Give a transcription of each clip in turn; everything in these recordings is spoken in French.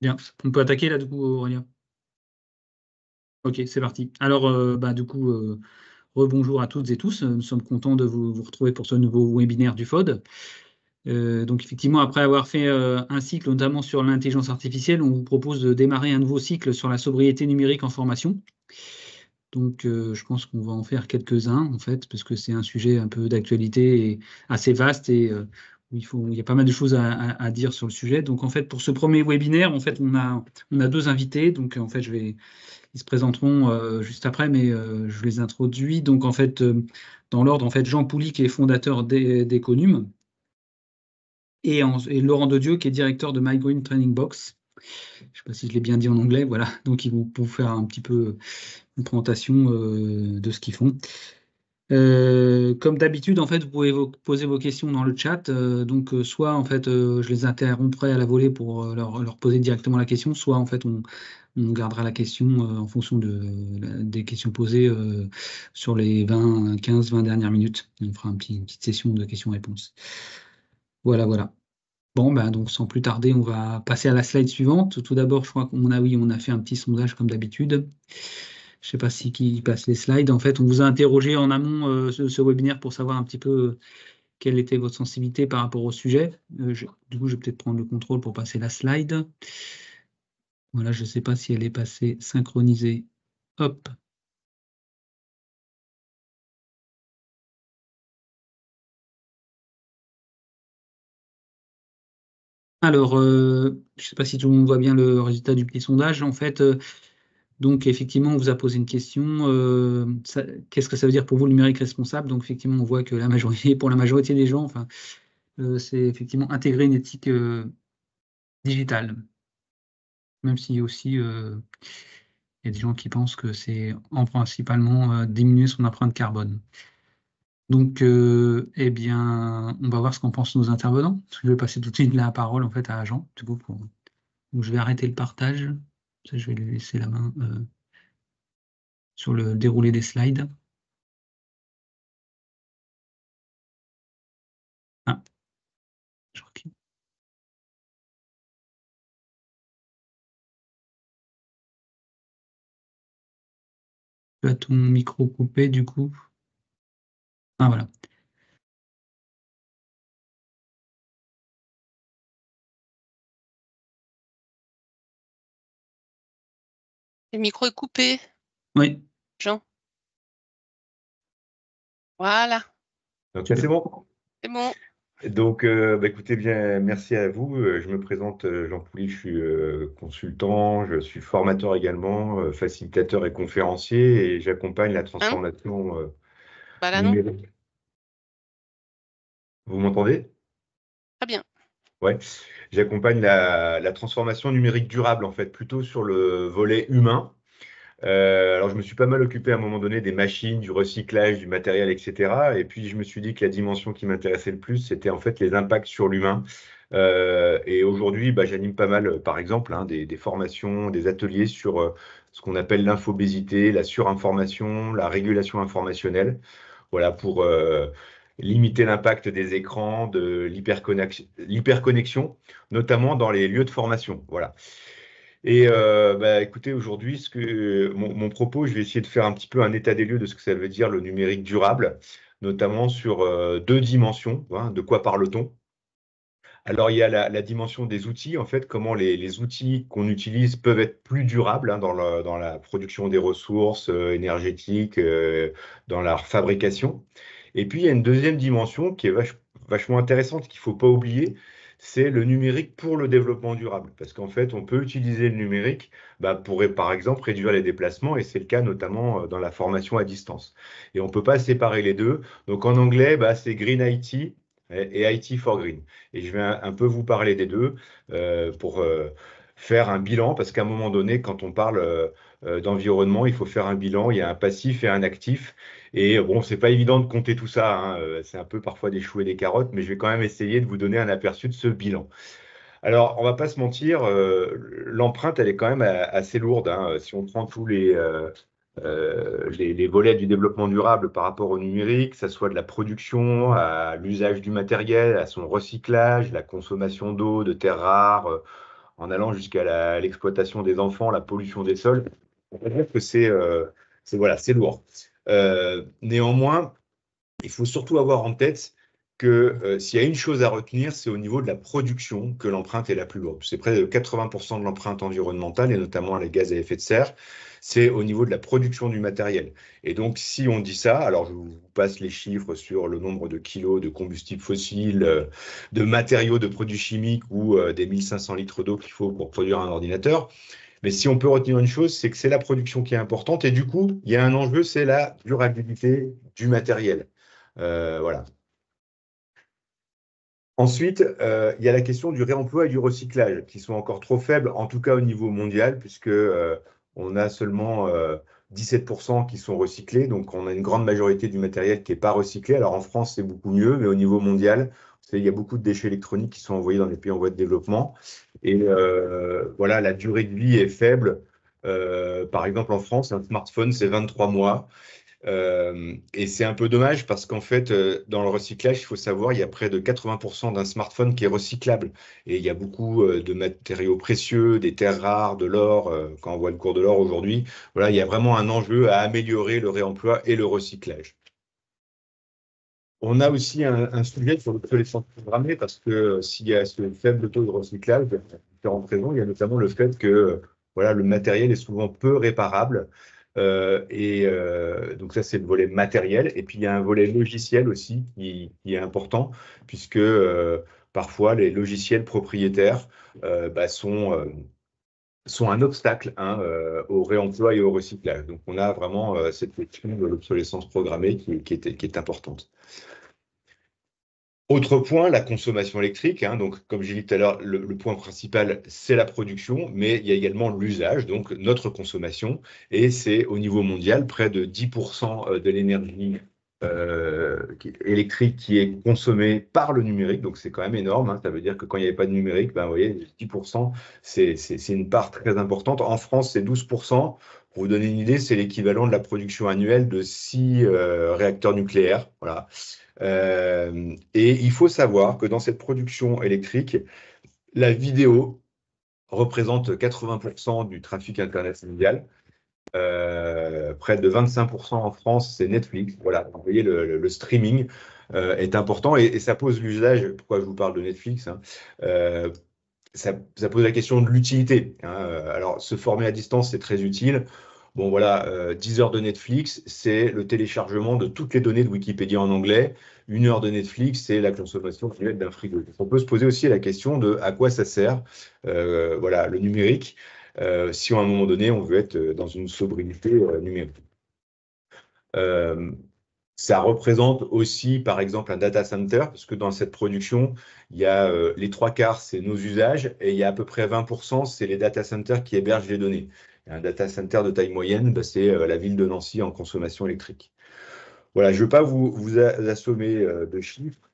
Bien, on peut attaquer là du coup, Aurélien? Ok, c'est parti. Alors, du coup, rebonjour à toutes et tous. Nous sommes contents de vous retrouver pour ce nouveau webinaire du FOD. Donc, effectivement, après avoir fait un cycle notamment sur l'intelligence artificielle, on vous propose de démarrer un nouveau cycle sur la sobriété numérique en formation. Donc, je pense qu'on va en faire quelques-uns, en fait, parce que c'est un sujet un peu d'actualité et assez vaste et où il y a pas mal de choses à dire sur le sujet. Donc, en fait, pour ce premier webinaire, en fait, on a deux invités. Donc, en fait, ils se présenteront juste après, mais je les introduis. Donc, en fait, dans l'ordre, en fait, Jean Pouly, qui est fondateur d'Econum, et Laurent Dedieu, qui est directeur de My Green Training Box. Je ne sais pas si je l'ai bien dit en anglais, voilà. Donc, ils vont vous faire un petit peu une présentation de ce qu'ils font. Comme d'habitude, en fait, vous pouvez poser vos questions dans le chat. Donc, soit en fait, je les interromprai à la volée pour leur poser directement la question, soit en fait, on gardera la question en fonction des questions posées sur les 15-20 dernières minutes. On fera une petite session de questions-réponses. Voilà, voilà. Bon, donc sans plus tarder, on va passer à la slide suivante. Tout d'abord, je crois on a fait un petit sondage comme d'habitude. Je ne sais pas si qui passe les slides. En fait, on vous a interrogé en amont ce webinaire pour savoir un petit peu quelle était votre sensibilité par rapport au sujet. Du coup, je vais peut-être prendre le contrôle pour passer la slide. Voilà, je ne sais pas si elle est passée synchronisée. Hop. Alors, je ne sais pas si tout le monde voit bien le résultat du petit sondage. En fait, donc effectivement, on vous a posé une question. Qu'est-ce que ça veut dire pour vous le numérique responsable? Donc effectivement, on voit que pour la majorité des gens, enfin, c'est effectivement intégrer une éthique digitale. Même si aussi il y a des gens qui pensent que c'est principalement diminuer son empreinte carbone. Donc, eh bien, on va voir ce qu'en pensent nos intervenants. Je vais passer tout de suite la parole en fait à Jean. Du coup, donc, je vais arrêter le partage. Ça, je vais lui laisser la main sur le déroulé des slides. Ah, je crois qu'il tu as ton micro coupé du coup. Ah voilà. Le micro est coupé, Oui. Jean. Voilà. Donc là, c'est bon. C'est bon. Donc, écoutez bien, merci à vous. Je me présente, Jean Pouly, je suis consultant, je suis formateur également, facilitateur et conférencier, et j'accompagne la Hein? transformation Bah là, non. numérique. Vous m'entendez? Très bien. Ouais. J'accompagne la transformation numérique durable, en fait, plutôt sur le volet humain. Alors, je me suis pas mal occupé à un moment donné des machines, du recyclage, du matériel, etc. Et puis, je me suis dit que la dimension qui m'intéressait le plus, c'était en fait les impacts sur l'humain. Et aujourd'hui, j'anime pas mal, par exemple, des formations, des ateliers sur ce qu'on appelle l'infobésité, la surinformation, la régulation informationnelle. Voilà, pour limiter l'impact des écrans, de l'hyperconnexion, notamment dans les lieux de formation. Voilà. Et écoutez, aujourd'hui, mon propos, je vais essayer de faire un petit peu un état des lieux de ce que ça veut dire le numérique durable, notamment sur deux dimensions. Hein. De quoi parle-t-on? Alors, il y a la dimension des outils, en fait, comment les outils qu'on utilise peuvent être plus durables dans la production des ressources énergétiques, dans leur fabrication. Et puis, il y a une deuxième dimension qui est vachement intéressante, qu'il ne faut pas oublier, c'est le numérique pour le développement durable. Parce qu'en fait, on peut utiliser le numérique pour, par exemple, réduire les déplacements, et c'est le cas notamment dans la formation à distance. Et on ne peut pas séparer les deux. Donc, en anglais, c'est Green IT et IT for Green. Et je vais un peu vous parler des deux pour faire un bilan, parce qu'à un moment donné, quand on parle d'environnement, il faut faire un bilan, il y a un passif et un actif. Et bon, c'est pas évident de compter tout ça, hein, c'est un peu parfois des choux et des carottes, mais je vais quand même essayer de vous donner un aperçu de ce bilan. Alors, on va pas se mentir, l'empreinte, elle est quand même assez lourde. Hein. Si on prend tous les volets du développement durable par rapport au numérique, que ce soit de la production à l'usage du matériel, à son recyclage, la consommation d'eau, de terres rares, en allant jusqu'à l'exploitation des enfants, la pollution des sols. On va dire que voilà, c'est lourd. Néanmoins, il faut surtout avoir en tête que s'il y a une chose à retenir, c'est au niveau de la production que l'empreinte est la plus lourde. C'est près de 80% de l'empreinte environnementale, et notamment les gaz à effet de serre, c'est au niveau de la production du matériel. Et donc, si on dit ça, alors je vous passe les chiffres sur le nombre de kilos de combustibles fossiles, de matériaux, de produits chimiques ou des 1500 litres d'eau qu'il faut pour produire un ordinateur. Mais si on peut retenir une chose, c'est que c'est la production qui est importante. Et du coup, il y a un enjeu, c'est la durabilité du matériel. Voilà. Ensuite, il y a la question du réemploi et du recyclage, qui sont encore trop faibles, en tout cas au niveau mondial, puisque on a seulement 17% qui sont recyclés. Donc, on a une grande majorité du matériel qui n'est pas recyclé. Alors, en France, c'est beaucoup mieux, mais au niveau mondial, il y a beaucoup de déchets électroniques qui sont envoyés dans les pays en voie de développement. Et voilà, la durée de vie est faible. Par exemple, en France, un smartphone, c'est 23 mois. Et c'est un peu dommage parce qu'en fait, dans le recyclage, il faut savoir, il y a près de 80% d'un smartphone qui est recyclable. Et il y a beaucoup de matériaux précieux, des terres rares, de l'or. Quand on voit le cours de l'or aujourd'hui, voilà, il y a vraiment un enjeu à améliorer le réemploi et le recyclage. On a aussi un sujet sur l'obsolescence programmée parce que s'il y a ce faible taux de recyclage, il y a différentes raisons. Il y a notamment le fait que voilà, le matériel est souvent peu réparable. Donc ça, c'est le volet matériel. Et puis, il y a un volet logiciel aussi qui est important, puisque parfois, les logiciels propriétaires sont un obstacle au réemploi et au recyclage. Donc, on a vraiment cette question de l'obsolescence programmée qui est importante. Autre point, la consommation électrique. Donc, comme j'ai dit tout à l'heure, le point principal, c'est la production, mais il y a également l'usage, donc notre consommation. Et c'est au niveau mondial, près de 10% de l'énergie électrique qui est consommée par le numérique. Donc, c'est quand même énorme. Ça veut dire que quand il n'y avait pas de numérique, vous voyez, 10%, c'est une part très importante. En France, c'est 12%. Pour vous donner une idée, c'est l'équivalent de la production annuelle de 6 réacteurs nucléaires. Voilà. Et il faut savoir que dans cette production électrique, la vidéo représente 80% du trafic Internet mondial. Près de 25% en France, c'est Netflix. Voilà, vous voyez, le streaming est important et ça pose l'usage. Pourquoi je vous parle de Netflix, ça pose la question de l'utilité. Alors, se former à distance, c'est très utile. Bon, voilà, 10 heures de Netflix, c'est le téléchargement de toutes les données de Wikipédia en anglais. 1 heure de Netflix, c'est la consommation annuelle d'un frigo. On peut se poser aussi la question de à quoi ça sert, voilà, le numérique, si à un moment donné, on veut être dans une sobriété numérique. Ça représente aussi, par exemple, un data center, parce que dans cette production, il y a les 3/4, c'est nos usages, et il y a à peu près 20%, c'est les data centers qui hébergent les données. Et un data center de taille moyenne, c'est la ville de Nancy en consommation électrique. Voilà, je ne veux pas vous assommer de chiffres,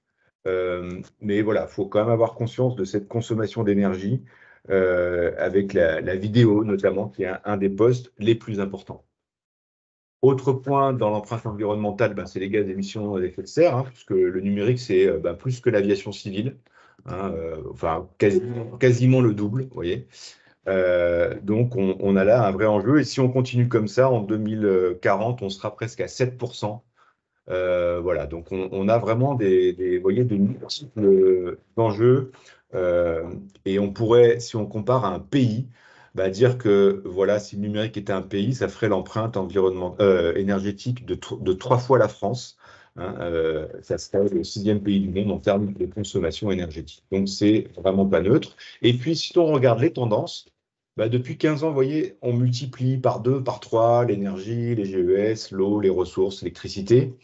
mais voilà, il faut quand même avoir conscience de cette consommation d'énergie avec la vidéo, notamment, qui est un des postes les plus importants. Autre point dans l'empreinte environnementale, c'est les gaz d'émissions d'effet de serre, puisque le numérique, c'est plus que l'aviation civile, enfin quasiment le double, vous voyez. Donc, on a là un vrai enjeu. Et si on continue comme ça, en 2040, on sera presque à 7%. Voilà, donc on a vraiment vous voyez, de multiples enjeux. Et on pourrait, si on compare à un pays, dire que voilà, si le numérique était un pays, ça ferait l'empreinte énergétique de 3 fois la France. Ça serait le 6e pays du monde en termes de consommation énergétique. Donc, c'est vraiment pas neutre. Et puis, si on regarde les tendances, depuis 15 ans, vous voyez, on multiplie par 2, par 3 l'énergie, les GES, l'eau, les ressources, l'électricité.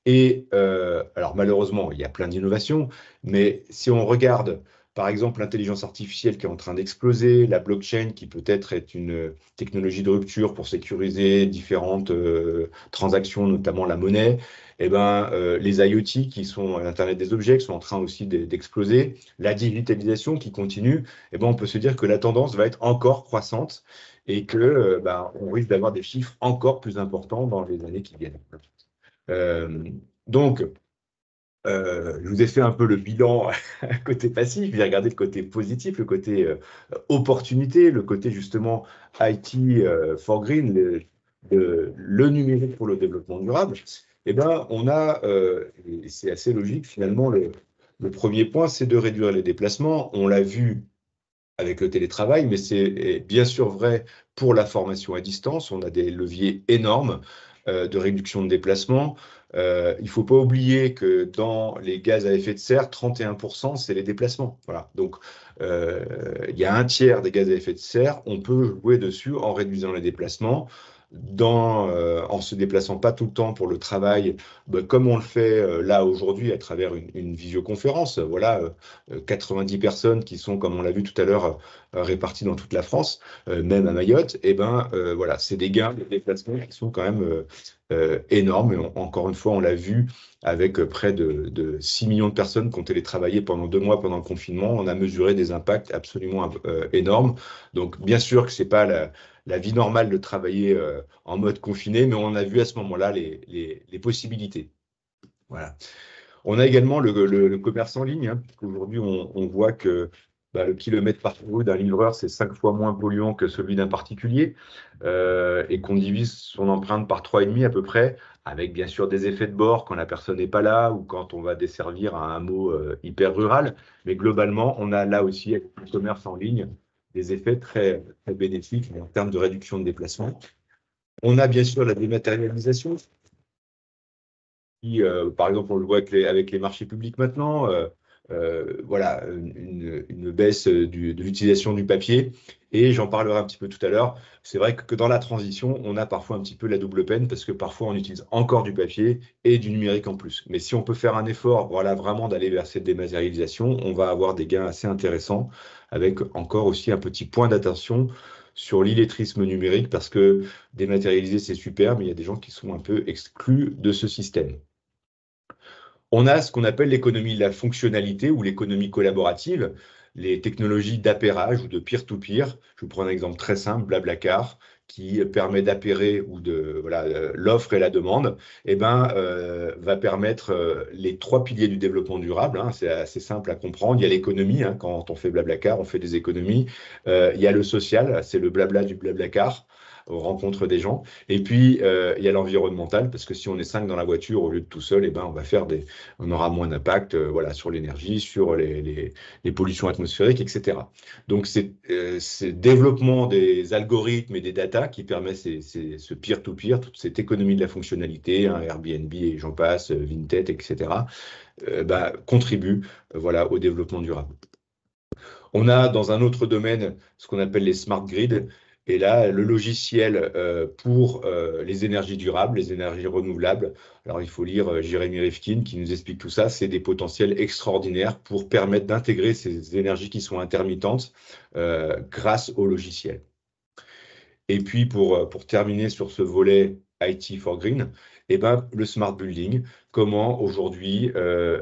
Et alors malheureusement, il y a plein d'innovations, mais si on regarde par exemple l'intelligence artificielle qui est en train d'exploser, la blockchain qui peut-être est une technologie de rupture pour sécuriser différentes transactions, notamment la monnaie, les IoT qui sont l'Internet des objets, qui sont en train aussi d'exploser, la digitalisation qui continue, on peut se dire que la tendance va être encore croissante et que on risque d'avoir des chiffres encore plus importants dans les années qui viennent. Donc, je vous ai fait un peu le bilan côté passif, j'ai regardé le côté positif, le côté opportunité, le côté justement IT for Green, le numérique pour le développement durable. Eh ben, on a, et c'est assez logique finalement, le premier point, c'est de réduire les déplacements. On l'a vu avec le télétravail, mais c'est bien sûr vrai pour la formation à distance. On a des leviers énormes de réduction de déplacement. Il ne faut pas oublier que dans les gaz à effet de serre, 31%, c'est les déplacements. Voilà. Donc, il y a un tiers des gaz à effet de serre. On peut jouer dessus en réduisant les déplacements. En se déplaçant pas tout le temps pour le travail, comme on le fait là aujourd'hui à travers une visioconférence. Voilà, 90 personnes qui sont, comme on l'a vu tout à l'heure, réparties dans toute la France, même à Mayotte, et ben voilà, c'est des gains de déplacement qui sont quand même énormes. Et encore une fois, on l'a vu avec près de 6 millions de personnes qui ont télétravaillé pendant 2 mois pendant le confinement. On a mesuré des impacts absolument énormes. Donc, bien sûr que c'est pas la vie normale de travailler en mode confiné, mais on a vu à ce moment-là les possibilités. Voilà. On a également le commerce en ligne, hein, puisqu'aujourd'hui, on voit que le kilomètre parcouru d'un livreur, c'est 5 fois moins polluant que celui d'un particulier, et qu'on divise son empreinte par 3,5 à peu près, avec bien sûr des effets de bord quand la personne n'est pas là ou quand on va desservir un hameau hyper rural. Mais globalement, on a là aussi, avec le commerce en ligne, des effets très, très bénéfiques en termes de réduction de déplacement. On a bien sûr la dématérialisation, qui, par exemple, on le voit avec les marchés publics maintenant, voilà, une baisse de l'utilisation du papier. Et j'en parlerai un petit peu tout à l'heure. C'est vrai que dans la transition, on a parfois un petit peu la double peine parce que parfois on utilise encore du papier et du numérique en plus. Mais si on peut faire un effort, voilà, vraiment d'aller vers cette dématérialisation, on va avoir des gains assez intéressants avec encore aussi un petit point d'attention sur l'illettrisme numérique parce que dématérialiser, c'est super, mais il y a des gens qui sont un peu exclus de ce système. On a ce qu'on appelle l'économie de la fonctionnalité ou l'économie collaborative, les technologies d'appérage ou de peer-to-peer. Je vous prends un exemple très simple, Blablacar, qui permet d'appairer ou de l'offre et la demande, va permettre les 3 piliers du développement durable. Hein, c'est assez simple à comprendre. Il y a l'économie, hein, quand on fait Blablacar, on fait des économies. Il y a le social, c'est le blabla du Blablacar, aux rencontres des gens. Et puis, il y a l'environnemental, parce que si on est 5 dans la voiture au lieu de tout seul, on aura moins d'impact sur l'énergie, sur les pollutions atmosphériques, etc. Donc, c'est ce développement des algorithmes et des data qui permet ce peer-to-peer, toute cette économie de la fonctionnalité, hein, Airbnb et j'en passe, Vinted, etc., contribue au développement durable. On a dans un autre domaine ce qu'on appelle les smart grids. Et là, le logiciel pour les énergies durables, les énergies renouvelables. Alors, il faut lire Jérémy Rifkin qui nous explique tout ça. C'est des potentiels extraordinaires pour permettre d'intégrer ces énergies qui sont intermittentes grâce au logiciel. Et puis, pour terminer sur ce volet IT for Green, le smart building, comment aujourd'hui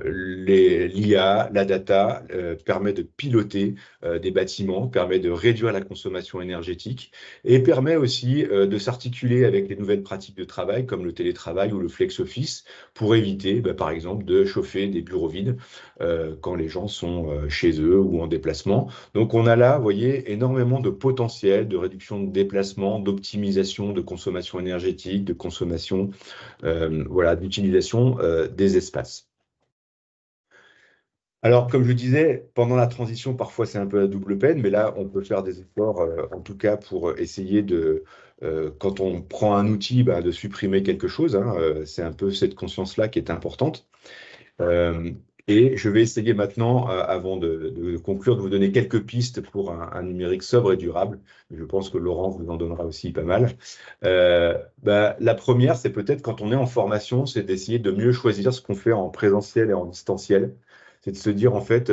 l'IA, la data permet de piloter des bâtiments, permet de réduire la consommation énergétique et permet aussi de s'articuler avec les nouvelles pratiques de travail comme le télétravail ou le flex office pour éviter, par exemple, de chauffer des bureaux vides quand les gens sont chez eux ou en déplacement. Donc on a là, vous voyez, énormément de potentiel de réduction de déplacement, d'optimisation de consommation énergétique, de consommation d'utilisation des espaces. Alors, comme je disais, pendant la transition, parfois c'est un peu la double peine, mais là, on peut faire des efforts, en tout cas, pour essayer quand on prend un outil, de supprimer quelque chose. Hein, c'est un peu cette conscience-là qui est importante. Et je vais essayer maintenant, avant de conclure, de vous donner quelques pistes pour un numérique sobre et durable. Je pense que Laurent vous en donnera aussi pas mal. La première, c'est peut-être quand on est en formation, c'est d'essayer de mieux choisir ce qu'on fait en présentiel et en distanciel. C'est de se dire, en fait,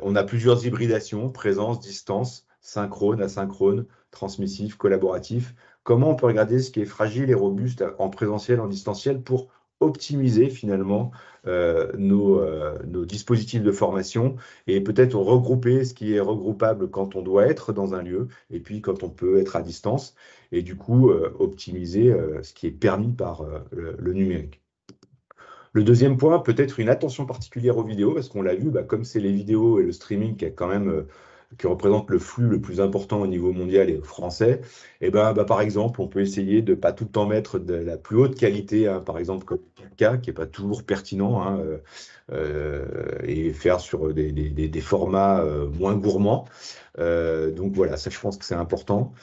on a plusieurs hybridations, présence, distance, synchrone, asynchrone, transmissif, collaboratif. Comment on peut regarder ce qui est fragile et robuste en présentiel, en distanciel pour optimiser finalement nos dispositifs de formation et peut-être regrouper ce qui est regroupable quand on doit être dans un lieu et puis quand on peut être à distance et du coup optimiser ce qui est permis par le numérique. Le deuxième point, peut-être une attention particulière aux vidéos, parce qu'on l'a vu, comme c'est les vidéos et le streaming qui, qui représente le flux le plus important au niveau mondial et français, et par exemple, on peut essayer de ne pas tout le temps mettre de la plus haute qualité, hein, par exemple comme 4K, qui n'est pas toujours pertinent, hein, et faire sur des formats moins gourmands. Donc voilà, ça je pense que c'est important.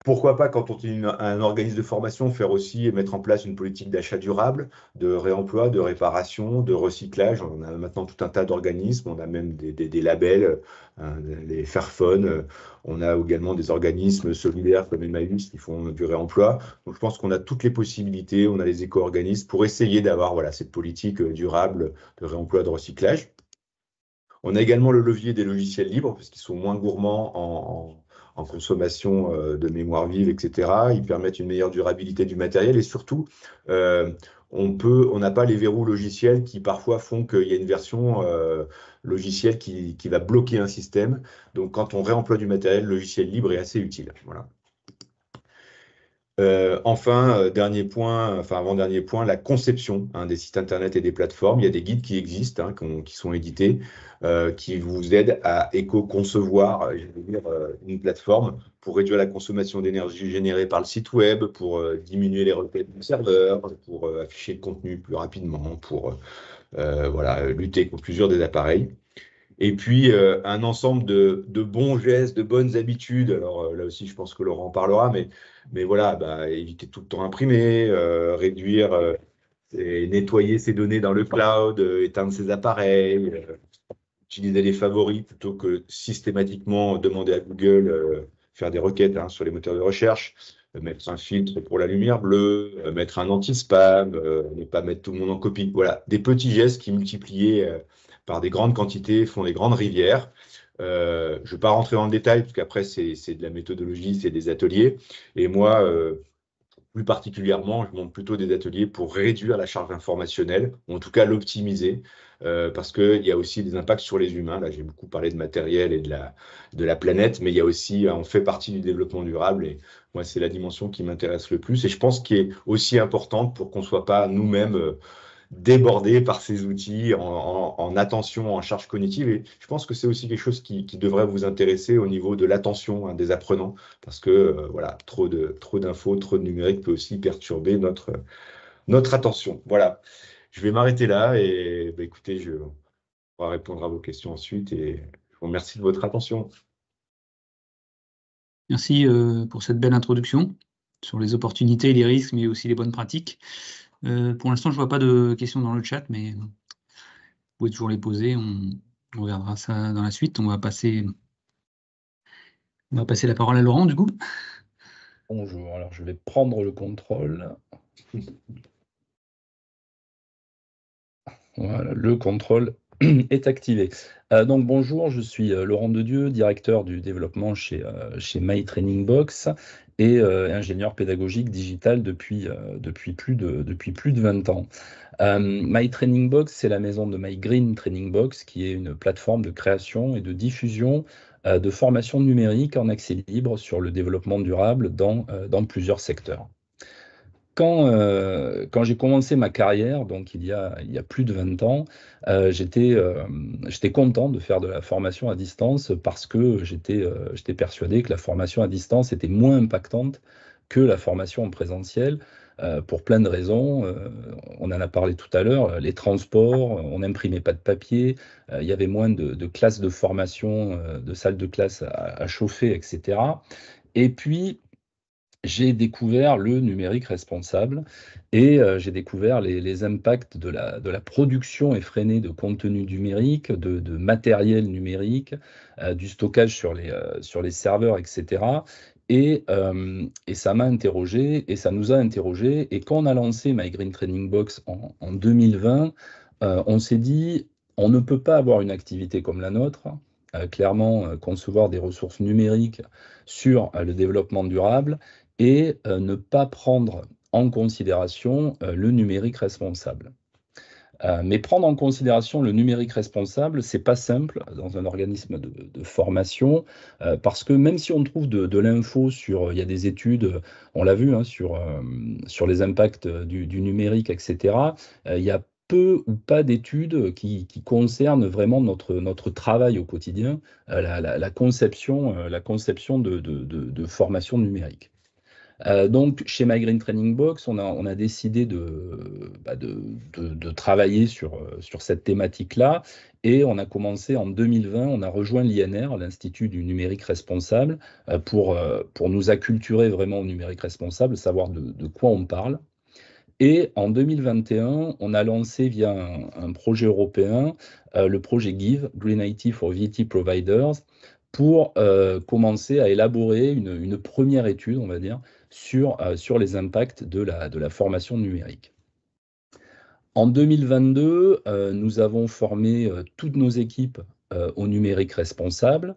Pourquoi pas, quand on est un organisme de formation, faire aussi et mettre en place une politique d'achat durable, de réemploi, de réparation, de recyclage. On a maintenant tout un tas d'organismes, on a même des labels, les Fairphone, on a également des organismes solidaires comme Emmaüs qui font du réemploi. Donc je pense qu'on a toutes les possibilités, on a les éco-organismes pour essayer d'avoir cette politique durable de réemploi, de recyclage. On a également le levier des logiciels libres, parce qu'ils sont moins gourmands en consommation de mémoire vive, etc. Ils permettent une meilleure durabilité du matériel et surtout, on n'a pas les verrous logiciels qui parfois font qu'il y a une version logicielle qui va bloquer un système. Donc, quand on réemploie du matériel, le logiciel libre est assez utile. Voilà. Enfin, dernier point, enfin avant-dernier point, la conception des sites internet et des plateformes. Il y a des guides qui existent, qui sont édités, qui vous aident à éco-concevoir, une plateforme pour réduire la consommation d'énergie générée par le site web, pour diminuer les requêtes du serveur, pour afficher le contenu plus rapidement, pour lutter contre l'usure des appareils. Et puis, un ensemble de bons gestes, de bonnes habitudes. Alors là aussi, je pense que Laurent en parlera, mais voilà, éviter tout le temps imprimer, réduire et nettoyer ses données dans le cloud, éteindre ses appareils, utiliser les favoris plutôt que systématiquement demander à Google, faire des requêtes sur les moteurs de recherche, mettre un filtre pour la lumière bleue, mettre un anti-spam, ne pas mettre tout le monde en copie. Voilà, des petits gestes qui multipliés par des grandes quantités font des grandes rivières. Je ne vais pas rentrer dans le détail, parce qu'après, c'est de la méthodologie, c'est des ateliers. Et moi, plus particulièrement, je monte plutôt des ateliers pour réduire la charge informationnelle, ou en tout cas l'optimiser, parce qu'il y a aussi des impacts sur les humains. Là, j'ai beaucoup parlé de matériel et de la planète, mais il y a aussi, on fait partie du développement durable, et moi, c'est la dimension qui m'intéresse le plus, et je pense qu'elle est aussi importante pour qu'on ne soit pas nous-mêmes débordés par ces outils en attention, en charge cognitive. Et je pense que c'est aussi quelque chose qui devrait vous intéresser au niveau de l'attention des apprenants, parce que trop d'infos, trop de numérique peut aussi perturber notre attention. Voilà, je vais m'arrêter là et écoutez, je pourrai répondre à vos questions ensuite et je vous remercie de votre attention. Merci pour cette belle introduction sur les opportunités et les risques, mais aussi les bonnes pratiques. Pour l'instant, je ne vois pas de questions dans le chat, mais vous pouvez toujours les poser. On regardera ça dans la suite. On va passer la parole à Laurent, du coup. Bonjour, alors je vais prendre le contrôle. Voilà, le contrôle est activé. Donc bonjour, je suis Laurent Dedieu, directeur du développement chez MyTrainingBox et ingénieur pédagogique digital depuis plus de 20 ans. MyTrainingBox, c'est la maison de MyGreenTrainingBox, qui est une plateforme de création et de diffusion de formation numérique en accès libre sur le développement durable dans plusieurs secteurs. Quand j'ai commencé ma carrière, donc il y a plus de 20 ans, j'étais content de faire de la formation à distance parce que j'étais persuadé que la formation à distance était moins impactante que la formation en présentiel, pour plein de raisons. On en a parlé tout à l'heure, les transports, on n'imprimait pas de papier, il y avait moins de classes de formation, de salles de classe à chauffer, etc. Et puis, j'ai découvert le numérique responsable et j'ai découvert les impacts de la production effrénée de contenu numérique, de matériel numérique, du stockage sur les serveurs, etc. Et ça m'a interrogé et ça nous a interrogés. Et quand on a lancé MyGreenTrainingBox en 2020, on s'est dit, on ne peut pas avoir une activité comme la nôtre, clairement concevoir des ressources numériques sur le développement durable et ne pas prendre en considération le numérique responsable. Mais prendre en considération le numérique responsable, c'est pas simple dans un organisme de formation, parce que même si on trouve de l'info sur, il y a des études, on l'a vu, hein, sur les impacts du numérique, etc., il y a peu ou pas d'études qui concernent vraiment notre travail au quotidien, la conception de formation numérique. Donc, chez My Green Training Box, on a décidé de travailler sur cette thématique-là, et on a commencé en 2020, on a rejoint l'INR, l'Institut du numérique responsable, pour nous acculturer vraiment au numérique responsable, savoir de quoi on parle. Et en 2021, on a lancé via un projet européen, le projet GIVE, Green IT for VT Providers, pour commencer à élaborer une première étude, on va dire, sur les impacts de la formation numérique. En 2022, nous avons formé toutes nos équipes au numérique responsable,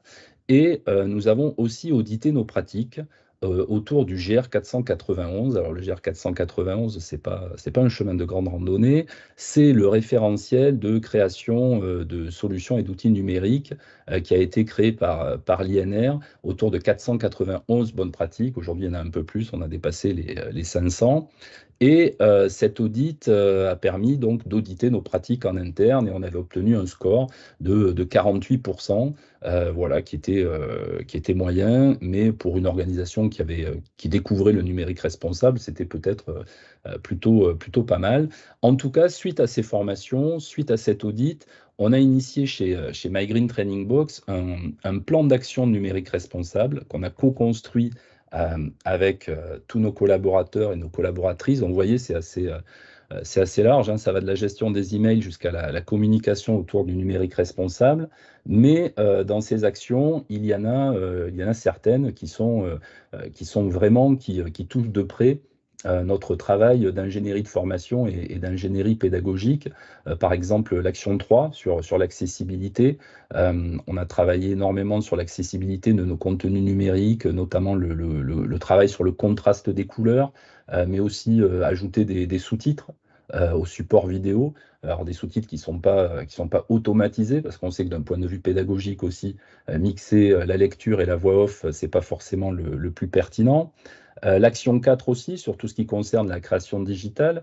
et nous avons aussi audité nos pratiques autour du GR 491. Alors le GR 491, c'est pas un chemin de grande randonnée, c'est le référentiel de création de solutions et d'outils numériques qui a été créé par l'INR autour de 491 bonnes pratiques. Aujourd'hui, il y en a un peu plus, on a dépassé les 500. Et cet audit a permis donc d'auditer nos pratiques en interne, et on avait obtenu un score de 48%, voilà, qui était moyen, mais pour une organisation qui découvrait le numérique responsable, c'était peut-être plutôt pas mal. En tout cas, suite à ces formations, suite à cet audit, on a initié chez My Green Training Box un plan d'action numérique responsable qu'on a co-construit avec tous nos collaborateurs et nos collaboratrices. Donc, vous voyez, c'est assez large, hein. Ça va de la gestion des emails jusqu'à la communication autour du numérique responsable. Mais dans ces actions, il y en a certaines qui sont vraiment, qui touchent de près notre travail d'ingénierie de formation et d'ingénierie pédagogique. Par exemple, l'action 3 sur l'accessibilité. On a travaillé énormément sur l'accessibilité de nos contenus numériques, notamment le travail sur le contraste des couleurs, mais aussi ajouter des sous-titres au support vidéo. Alors des sous-titres qui sont pas automatisés, parce qu'on sait que d'un point de vue pédagogique aussi, mixer la lecture et la voix off, c'est pas forcément le plus pertinent. L'action 4 aussi, sur tout ce qui concerne la création digitale.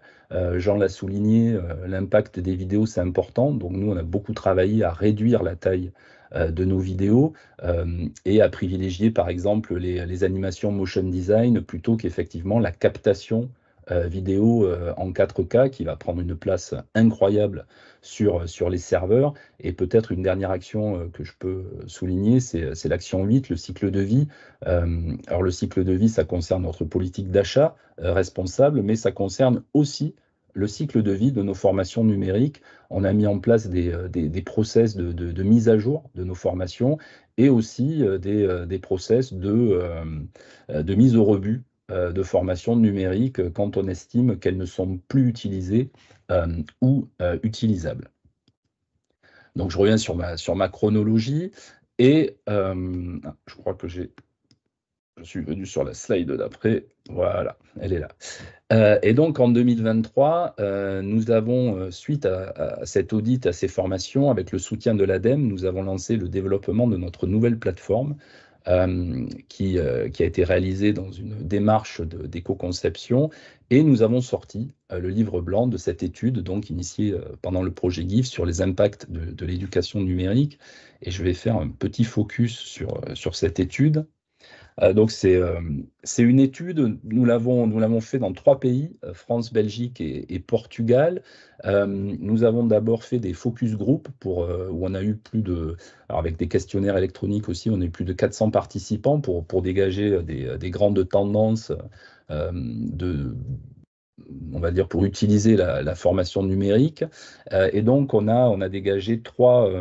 Jean l'a souligné, l'impact des vidéos, c'est important. Donc nous, on a beaucoup travaillé à réduire la taille de nos vidéos et à privilégier, par exemple, les animations motion design plutôt qu'effectivement la captation vidéo en 4K, qui va prendre une place incroyable sur les serveurs. Et peut-être une dernière action que je peux souligner, c'est l'action 8, le cycle de vie. Alors le cycle de vie, ça concerne notre politique d'achat responsable, mais ça concerne aussi le cycle de vie de nos formations numériques. On a mis en place des process de mise à jour de nos formations, et aussi des process de mise au rebut de formation numérique quand on estime qu'elles ne sont plus utilisées ou utilisables. Donc je reviens sur ma chronologie, et je crois que je suis venu sur la slide d'après. Voilà, elle est là. Et donc en 2023, nous avons, suite à cet audit, à ces formations, avec le soutien de l'ADEME, nous avons lancé le développement de notre nouvelle plateforme qui a été réalisée dans une démarche d'éco-conception, et nous avons sorti le livre blanc de cette étude, donc initiée pendant le projet GIVE, sur les impacts de l'éducation numérique. Et je vais faire un petit focus sur cette étude. Donc c'est une étude, nous l'avons fait dans 3 pays, France, Belgique et Portugal. Nous avons d'abord fait des focus group où on a eu alors avec des questionnaires électroniques aussi, on a eu plus de 400 participants pour dégager des grandes tendances on va dire, pour utiliser la formation numérique. Et donc on a dégagé trois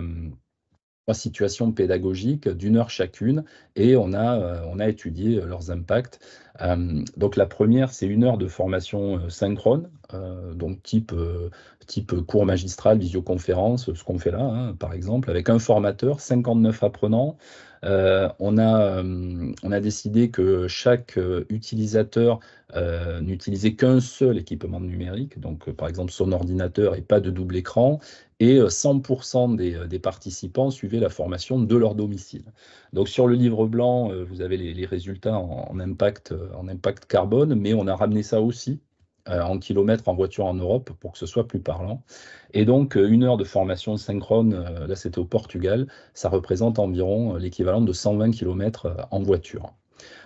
situations pédagogiques d'1 heure chacune, et on a étudié leurs impacts. Donc la première, c'est 1 heure de formation synchrone, donc type type cours magistral, visioconférence, ce qu'on fait là, hein, par exemple, avec un formateur, 59 apprenants. On a décidé que chaque utilisateur n'utilisait qu'un seul équipement numérique, donc par exemple son ordinateur et pas de double écran, et 100% des participants suivaient la formation de leur domicile. Donc sur le livre blanc, vous avez les résultats en impact carbone, mais on a ramené ça aussi en kilomètres en voiture en Europe pour que ce soit plus parlant. Et donc, 1 heure de formation synchrone, là c'était au Portugal, ça représente environ l'équivalent de 120 km en voiture.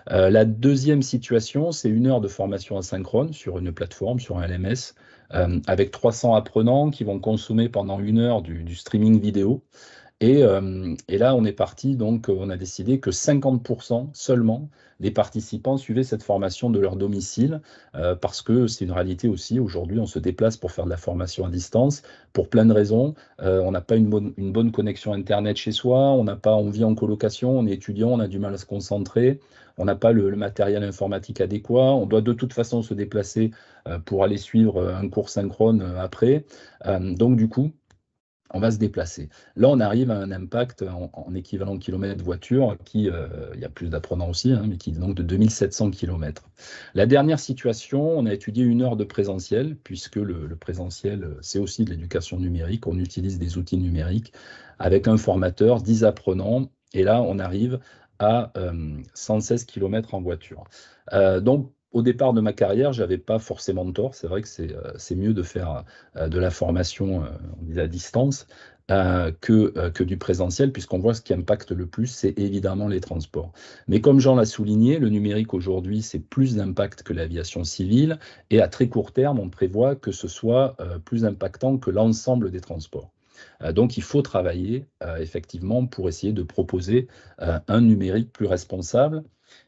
La deuxième situation, c'est 1 heure de formation asynchrone sur une plateforme, sur un LMS, avec 300 apprenants qui vont consommer pendant 1 heure du streaming vidéo. Et là, on est parti, donc on a décidé que 50% seulement des participants suivaient cette formation de leur domicile, parce que c'est une réalité aussi. Aujourd'hui, on se déplace pour faire de la formation à distance, pour plein de raisons. On n'a pas une bonne connexion Internet chez soi, on vit en colocation, on est étudiant, on a du mal à se concentrer, on n'a pas le matériel informatique adéquat, on doit de toute façon se déplacer pour aller suivre un cours synchrone après. Donc du coup, on va se déplacer. Là, on arrive à un impact en équivalent kilomètre voiture qui, il y a plus d'apprenants aussi, hein, mais qui est donc de 2700 km. La dernière situation, on a étudié 1 heure de présentiel, puisque le présentiel, c'est aussi de l'éducation numérique. On utilise des outils numériques avec un formateur, 10 apprenants, et là, on arrive à 116 km en voiture. Donc, au départ de ma carrière, je n'avais pas forcément tort. C'est vrai que c'est mieux de faire de la formation à distance que du présentiel, puisqu'on voit ce qui impacte le plus, c'est évidemment les transports. Mais comme Jean l'a souligné, le numérique aujourd'hui, c'est plus d'impact que l'aviation civile, et à très court terme, on prévoit que ce soit plus impactant que l'ensemble des transports. Donc il faut travailler effectivement pour essayer de proposer un numérique plus responsable.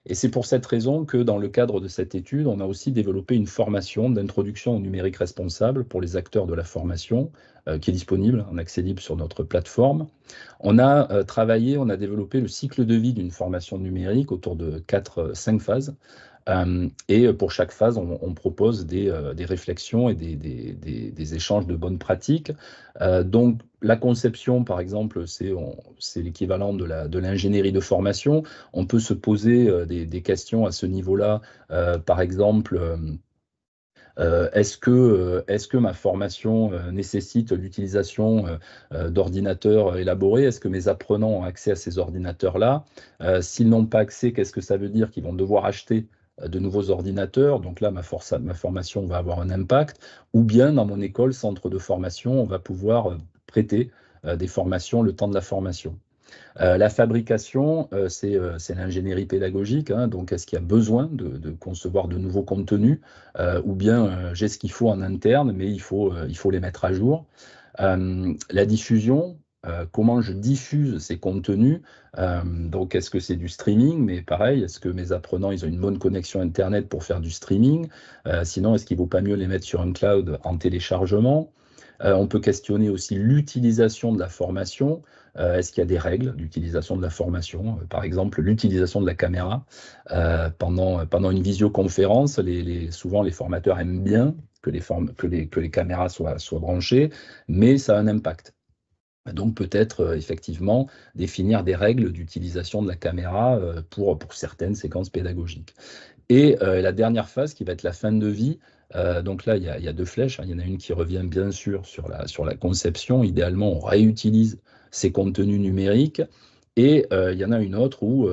Et c'est pour cette raison que dans le cadre de cette étude, on a aussi développé une formation d'introduction au numérique responsable pour les acteurs de la formation, qui est disponible en accès libre sur notre plateforme. On a on a développé le cycle de vie d'une formation numérique autour de 5 phases. Et pour chaque phase, on propose des réflexions et des échanges de bonnes pratiques. Donc, la conception, par exemple, c'est l'équivalent de l'ingénierie de formation. On peut se poser des questions à ce niveau-là. Par exemple, est-ce que ma formation nécessite l'utilisation d'ordinateurs élaborés? Est-ce que mes apprenants ont accès à ces ordinateurs-là? S'ils n'ont pas accès, qu'est-ce que ça veut dire? Qu'ils vont devoir acheter de nouveaux ordinateurs, donc là ma formation va avoir un impact, ou bien dans mon école, centre de formation, on va pouvoir prêter des formations le temps de la formation. La fabrication, c'est l'ingénierie pédagogique, hein, donc est-ce qu'il y a besoin de concevoir de nouveaux contenus, ou bien j'ai ce qu'il faut en interne, mais il faut les mettre à jour. La diffusion, comment je diffuse ces contenus, donc est-ce que c'est du streaming, mais pareil, est-ce que mes apprenants ils ont une bonne connexion Internet pour faire du streaming, sinon est-ce qu'il ne vaut pas mieux les mettre sur un cloud en téléchargement? On peut questionner aussi l'utilisation de la formation. Est-ce qu'il y a des règles d'utilisation de la formation? Par exemple, l'utilisation de la caméra. Pendant une visioconférence, souvent les formateurs aiment bien que les caméras soient branchées, mais ça a un impact. Donc peut-être effectivement définir des règles d'utilisation de la caméra pour certaines séquences pédagogiques. Et la dernière phase qui va être la fin de vie, donc là il y a 2 flèches, hein. Il y en a une qui revient bien sûr sur la conception. Idéalement on réutilise ces contenus numériques, et il y en a une autre où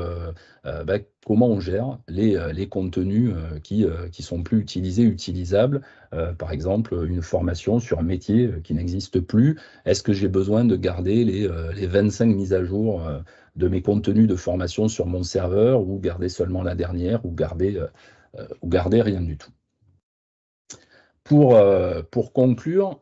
comment on gère les contenus qui sont plus utilisables. Par exemple, une formation sur un métier qui n'existe plus. Est-ce que j'ai besoin de garder les 25 mises à jour de mes contenus de formation sur mon serveur, ou garder seulement la dernière, ou garder rien du tout? Pour conclure,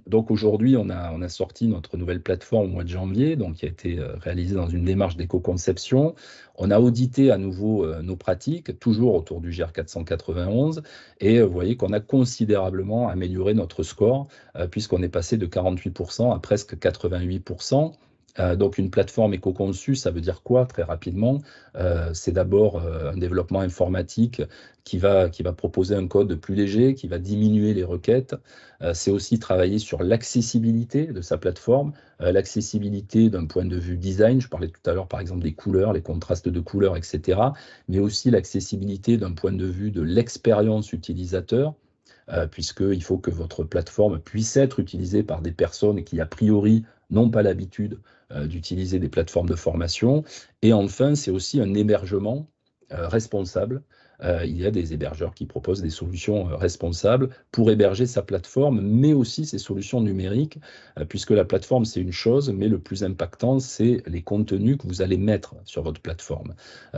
donc aujourd'hui, on a sorti notre nouvelle plateforme au mois de janvier, donc qui a été réalisée dans une démarche d'éco-conception. On a audité à nouveau nos pratiques, toujours autour du GR 491, et vous voyez qu'on a considérablement amélioré notre score, puisqu'on est passé de 48% à presque 88%. Donc une plateforme éco-conçue, ça veut dire quoi très rapidement? C'est d'abord un développement informatique qui va proposer un code plus léger, qui va diminuer les requêtes. C'est aussi travailler sur l'accessibilité de sa plateforme, l'accessibilité d'un point de vue design. Je parlais tout à l'heure par exemple des couleurs, les contrastes de couleurs, etc. Mais aussi l'accessibilité d'un point de vue de l'expérience utilisateur. Puisqu'il faut que votre plateforme puisse être utilisée par des personnes qui, a priori, n'ont pas l'habitude d'utiliser des plateformes de formation. Et enfin, c'est aussi un hébergement responsable. Il y a des hébergeurs qui proposent des solutions responsables pour héberger sa plateforme, mais aussi ses solutions numériques, puisque la plateforme, c'est une chose, mais le plus impactant, c'est les contenus que vous allez mettre sur votre plateforme.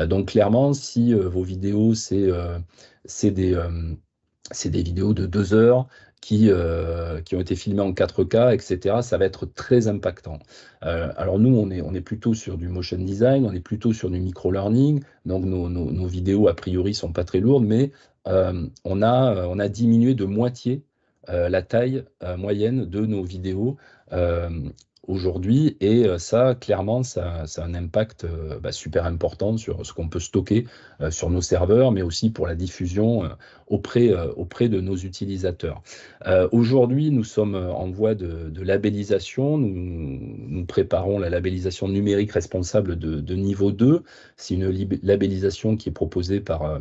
Donc clairement, si vos vidéos, c'est des vidéos de 2 heures qui ont été filmées en 4K, etc. Ça va être très impactant. Alors nous, on est plutôt sur du motion design, on est plutôt sur du micro-learning, donc nos vidéos, a priori, sont pas très lourdes, mais on a diminué de moitié la taille moyenne de nos vidéos aujourd'hui, et ça, clairement, ça a un impact super important sur ce qu'on peut stocker sur nos serveurs, mais aussi pour la diffusion auprès de nos utilisateurs. Aujourd'hui, nous sommes en voie de labellisation. Nous préparons la labellisation numérique responsable de niveau 2. C'est une labellisation qui est proposée par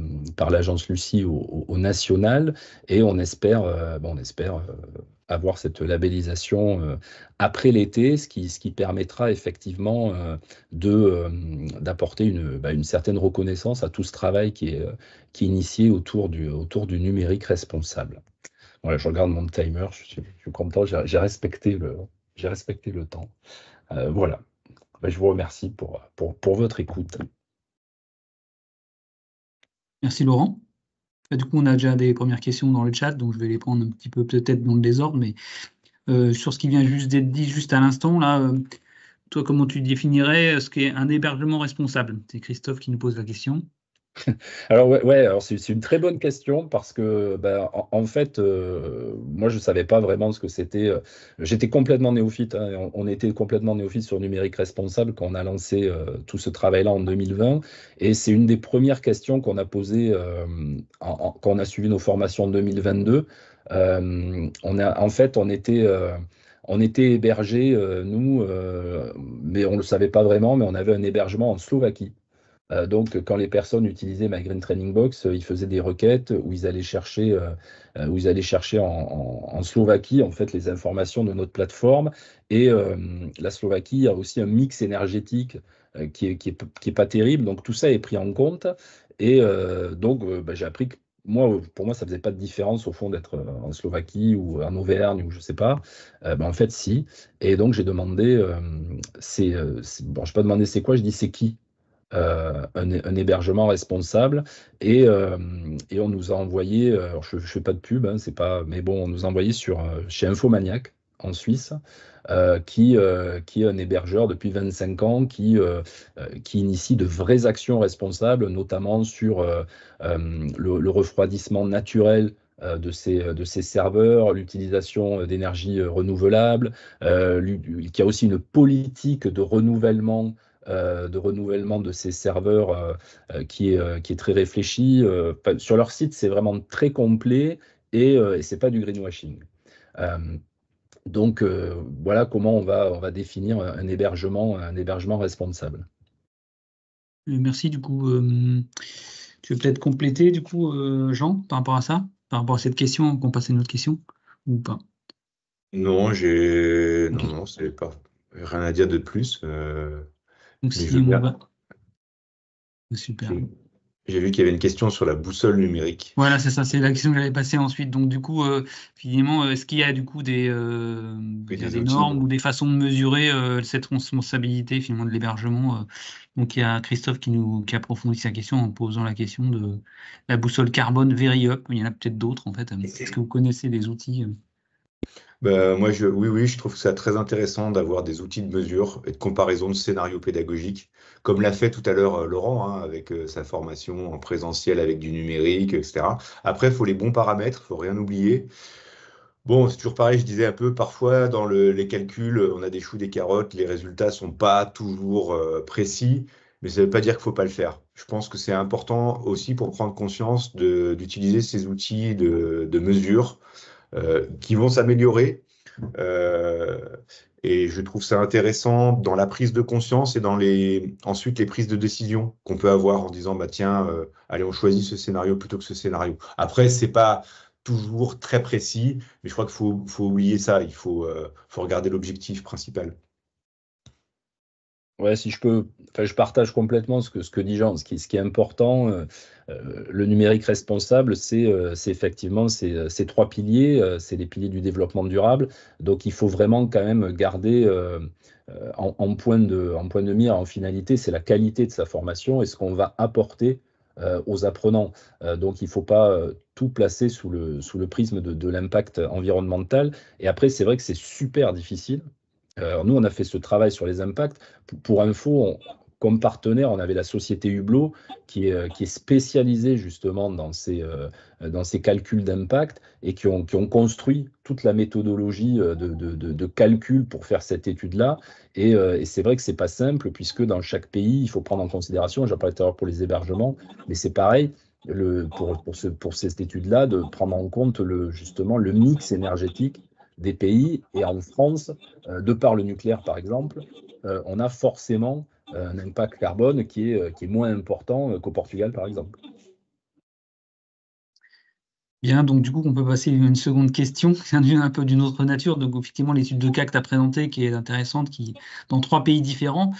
l'agence Lucie au national, et on espère avoir cette labellisation après l'été, ce qui permettra effectivement d'apporter une certaine reconnaissance à tout ce travail qui est initié autour du numérique responsable. Voilà, je regarde mon timer, je suis content, j'ai respecté le temps. Voilà, je vous remercie pour votre écoute. Merci Laurent. Du coup, on a déjà des premières questions dans le chat, donc je vais les prendre un petit peu peut-être dans le désordre, mais sur ce qui vient juste d'être dit juste à l'instant, là, toi, comment tu définirais ce qu'est un hébergement responsable? C'est Christophe qui nous pose la question. Alors alors c'est une très bonne question parce que en fait, moi je savais pas vraiment ce que c'était. J'étais complètement néophyte, hein, on était complètement néophyte sur numérique responsable quand on a lancé tout ce travail-là en 2020, et c'est une des premières questions qu'on a posées quand on a suivi nos formations en 2022. On était hébergés, nous, mais on ne le savait pas vraiment, mais on avait un hébergement en Slovaquie. Donc, quand les personnes utilisaient My Green Training Box, ils faisaient des requêtes où ils allaient chercher, en Slovaquie en fait les informations de notre plateforme. Et la Slovaquie a aussi un mix énergétique qui est pas terrible. Donc tout ça est pris en compte. Et donc j'ai appris que pour moi, ça faisait pas de différence au fond d'être en Slovaquie ou en Auvergne ou je sais pas. En fait, si. Et donc j'ai demandé, je n'ai pas demandé c'est quoi, je dis c'est qui. Un hébergement responsable, et on nous a envoyé, alors je ne fais pas de pub, hein, c'est pas, mais bon, on nous a envoyé chez Infomaniac en Suisse, qui est un hébergeur depuis 25 ans, qui initie de vraies actions responsables, notamment sur le refroidissement naturel de ces serveurs, l'utilisation d'énergie renouvelable, qui a aussi une politique de renouvellement de ces serveurs qui est très réfléchi. Sur leur site, c'est vraiment très complet, et c'est pas du greenwashing. Donc voilà comment on va définir un hébergement responsable. Merci. Du coup, tu veux peut-être compléter, du coup, Jean, par rapport à ça, par rapport à cette question, qu'on passe à une autre question ou pas? Non, non, c'est pas rien à dire de plus. Donc mais si je veux on bien. va. Super. J'ai vu qu'il y avait une question sur la boussole numérique. Voilà, c'est ça, c'est la question que j'allais passer ensuite. Donc du coup, finalement, est-ce qu'il y a du coup des normes ou des façons de mesurer cette responsabilité finalement de l'hébergement? Donc il y a Christophe qui approfondit sa question en posant la question de la boussole carbone VeryUp. Il y en a peut-être d'autres en fait. Est-ce que vous connaissez des outils? Moi, oui, je trouve ça très intéressant d'avoir des outils de mesure et de comparaison de scénarios pédagogiques, comme l'a fait tout à l'heure Laurent, hein, avec sa formation en présentiel avec du numérique, etc. Après, il faut les bons paramètres, il ne faut rien oublier. Bon, c'est toujours pareil, je disais un peu, parfois dans les calculs, on a des choux, des carottes, les résultats sont pas toujours précis, mais ça ne veut pas dire qu'il faut pas le faire. Je pense que c'est important aussi pour prendre conscience d'utiliser ces outils de mesure qui vont s'améliorer. Euh, et je trouve ça intéressant dans la prise de conscience et ensuite les prises de décision qu'on peut avoir en disant, bah tiens, allez, on choisit ce scénario plutôt que ce scénario. Après, c'est pas toujours très précis, mais je crois qu'il faut oublier ça. Il faut regarder l'objectif principal. Ouais, si je peux, enfin, je partage complètement ce que dit Jean. Ce qui est important, le numérique responsable, c'est effectivement ces trois piliers, c'est les piliers du développement durable. Donc, il faut vraiment quand même garder en point de mire, en finalité, c'est la qualité de sa formation et ce qu'on va apporter aux apprenants. Donc, il ne faut pas tout placer sous le prisme de l'impact environnemental. Et après, c'est vrai que c'est super difficile. Nous, on a fait ce travail sur les impacts. Pour info, comme partenaire, on avait la société Hublot qui est spécialisée justement dans ces calculs d'impact et qui ont construit toute la méthodologie de calcul pour faire cette étude-là. Et c'est vrai que c'est pas simple puisque dans chaque pays, il faut prendre en considération, j'ai parlé tout à l'heure pour les hébergements, mais c'est pareil. Pour cette étude-là, de prendre en compte justement le mix énergétique des pays. Et en France, de par le nucléaire par exemple, on a forcément un impact carbone qui est moins important qu'au Portugal par exemple. Bien, donc du coup, on peut passer à une seconde question, qui vient un peu d'une autre nature. Donc, effectivement, l'étude de cas que tu as présentée, qui est intéressante, qui dans 3 pays différents.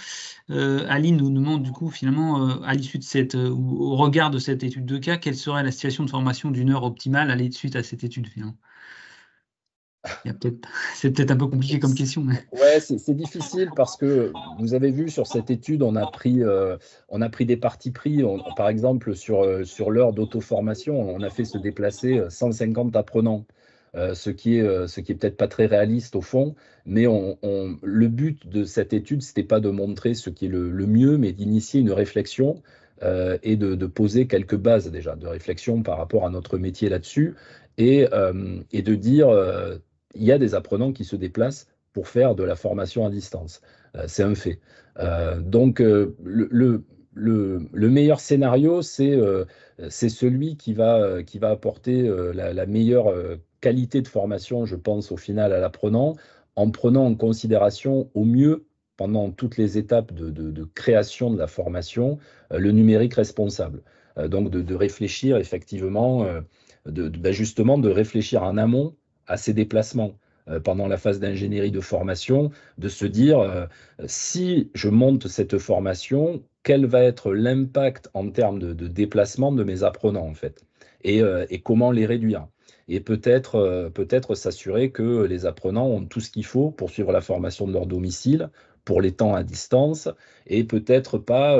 Aline nous demande, du coup, finalement, à l'issue de ou au regard de cette étude de cas, quelle serait la situation de formation d'une heure optimale à suite à cette étude finalement. C'est peut-être un peu compliqué comme question. Mais... Ouais, c'est difficile parce que vous avez vu sur cette étude, on a pris des partis pris. Par exemple, sur l'heure d'auto-formation, on a fait se déplacer 150 apprenants, ce qui est peut-être pas très réaliste au fond. Mais le but de cette étude, c'était pas de montrer ce qui est le mieux, mais d'initier une réflexion et de poser quelques bases déjà de réflexion par rapport à notre métier là-dessus et de dire il y a des apprenants qui se déplacent pour faire de la formation à distance. C'est un fait. Donc, le meilleur scénario, c'est celui qui va apporter la meilleure qualité de formation, je pense, au final à l'apprenant, en prenant en considération au mieux, pendant toutes les étapes de création de la formation, le numérique responsable. Donc, de réfléchir effectivement, justement, de réfléchir en amont à ces déplacements pendant la phase d'ingénierie de formation, de se dire si je monte cette formation, quel va être l'impact en termes de déplacement de mes apprenants en fait, et comment les réduire. Et peut-être s'assurer que les apprenants ont tout ce qu'il faut pour suivre la formation de leur domicile, pour les temps à distance, et peut-être pas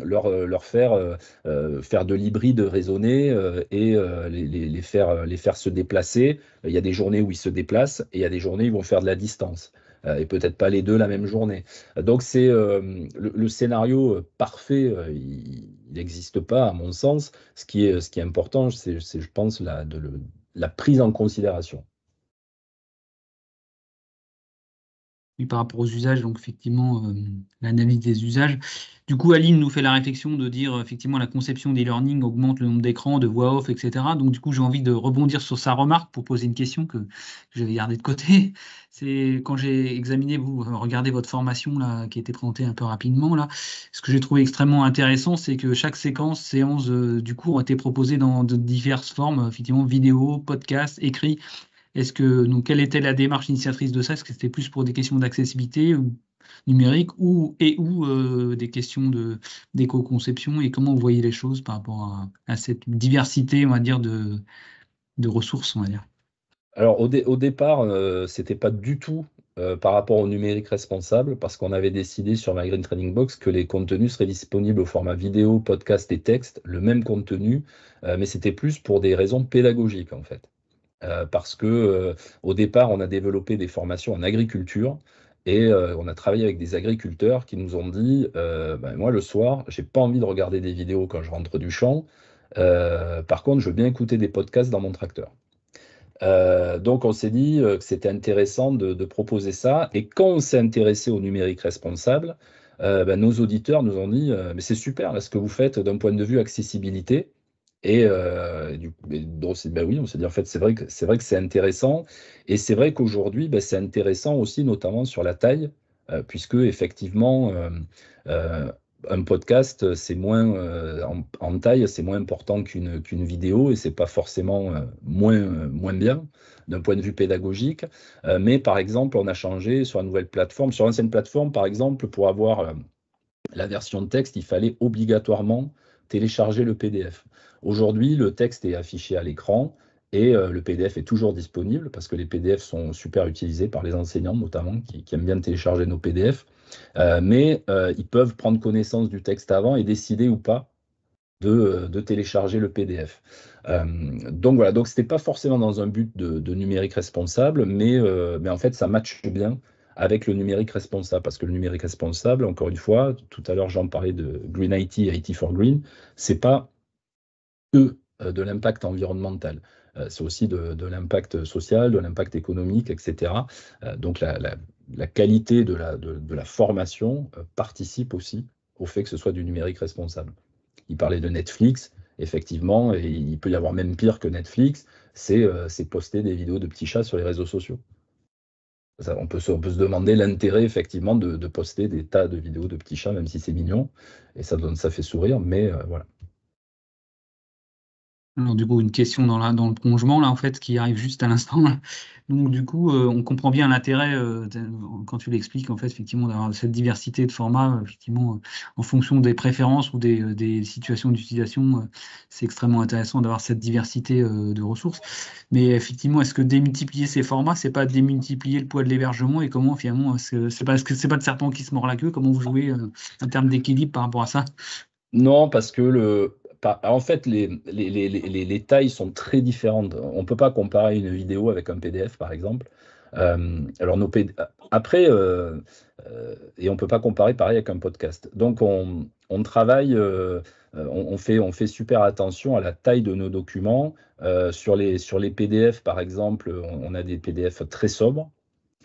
leur faire de l'hybride raisonné et les faire se déplacer. Il y a des journées où ils se déplacent et il y a des journées où ils vont faire de la distance. Et peut-être pas les deux la même journée. Donc c'est le scénario parfait, il n'existe pas à mon sens. Ce qui est important, c'est je pense la prise en considération. Oui, par rapport aux usages, donc effectivement, l'analyse des usages. Du coup, Aline nous fait la réflexion de dire effectivement la conception des learning augmente le nombre d'écrans, de voix off, etc. Donc du coup, j'ai envie de rebondir sur sa remarque pour poser une question que j'avais gardée de côté. C'est quand j'ai examiné, regardez votre formation là, qui a été présentée un peu rapidement là. Ce que j'ai trouvé extrêmement intéressant, c'est que chaque séance du cours a été proposée dans de diverses formes, effectivement vidéo, podcast, écrit. Donc, quelle était la démarche initiatrice de ça? Est-ce que c'était plus pour des questions d'accessibilité ou numérique ou des questions d'éco-conception et comment vous voyez les choses par rapport à cette diversité, on va dire, de ressources, on va dire? Alors au départ, c'était pas du tout par rapport au numérique responsable, parce qu'on avait décidé sur My Green Training Box que les contenus seraient disponibles au format vidéo, podcast et texte, le même contenu, mais c'était plus pour des raisons pédagogiques en fait. Parce que au départ, on a développé des formations en agriculture et on a travaillé avec des agriculteurs qui nous ont dit moi le soir, j'ai pas envie de regarder des vidéos quand je rentre du champ. Par contre, je veux bien écouter des podcasts dans mon tracteur. Donc, on s'est dit que c'était intéressant de proposer ça. Et quand on s'est intéressé au numérique responsable, nos auditeurs nous ont dit mais c'est super là, ce que vous faites d'un point de vue accessibilité. Donc, oui, on s'est dit en fait, c'est vrai que c'est intéressant. Et c'est vrai qu'aujourd'hui, c'est intéressant aussi, notamment sur la taille, puisque effectivement, un podcast, c'est moins en taille, c'est moins important qu'une vidéo et c'est pas forcément moins bien d'un point de vue pédagogique. Mais par exemple, on a changé sur une nouvelle plateforme. Sur l'ancienne plateforme, par exemple, pour avoir la version de texte, il fallait obligatoirement télécharger le PDF. Aujourd'hui, le texte est affiché à l'écran et le PDF est toujours disponible parce que les PDF sont super utilisés par les enseignants notamment qui aiment bien télécharger nos PDF. Mais ils peuvent prendre connaissance du texte avant et décider ou pas de télécharger le PDF. Donc voilà, donc c'était pas forcément dans un but de numérique responsable, mais en fait ça matche bien avec le numérique responsable, parce que le numérique responsable, encore une fois, tout à l'heure j'en parlais de Green IT, IT for Green, c'est pas de l'impact environnemental. C'est aussi de l'impact social, de l'impact économique, etc. Donc la qualité de la formation participe aussi au fait que ce soit du numérique responsable. Il parlait de Netflix, effectivement, et il peut y avoir même pire que Netflix, c'est poster des vidéos de petits chats sur les réseaux sociaux. On peut se demander l'intérêt, effectivement, de poster des tas de vidéos de petits chats, même si c'est mignon, et ça fait sourire, mais voilà. Alors, du coup, une question dans le prolongement, là, en fait, qui arrive juste à l'instant. Là. Donc, du coup, on comprend bien l'intérêt, quand tu l'expliques, en fait, effectivement, d'avoir cette diversité de formats, effectivement, en fonction des préférences ou des situations d'utilisation, c'est extrêmement intéressant d'avoir cette diversité de ressources. Mais effectivement, est-ce que démultiplier ces formats, c'est pas démultiplier le poids de l'hébergement et comment, finalement, est-ce que c'est pas de serpent qui se mord la queue? Comment vous jouez en termes d'équilibre par rapport à ça? Non, parce que en fait, les tailles sont très différentes. On ne peut pas comparer une vidéo avec un PDF, par exemple. Alors, après, et on ne peut pas comparer pareil avec un podcast. Donc, on travaille, on fait super attention à la taille de nos documents. Sur les PDF, par exemple, on a des PDF très sobres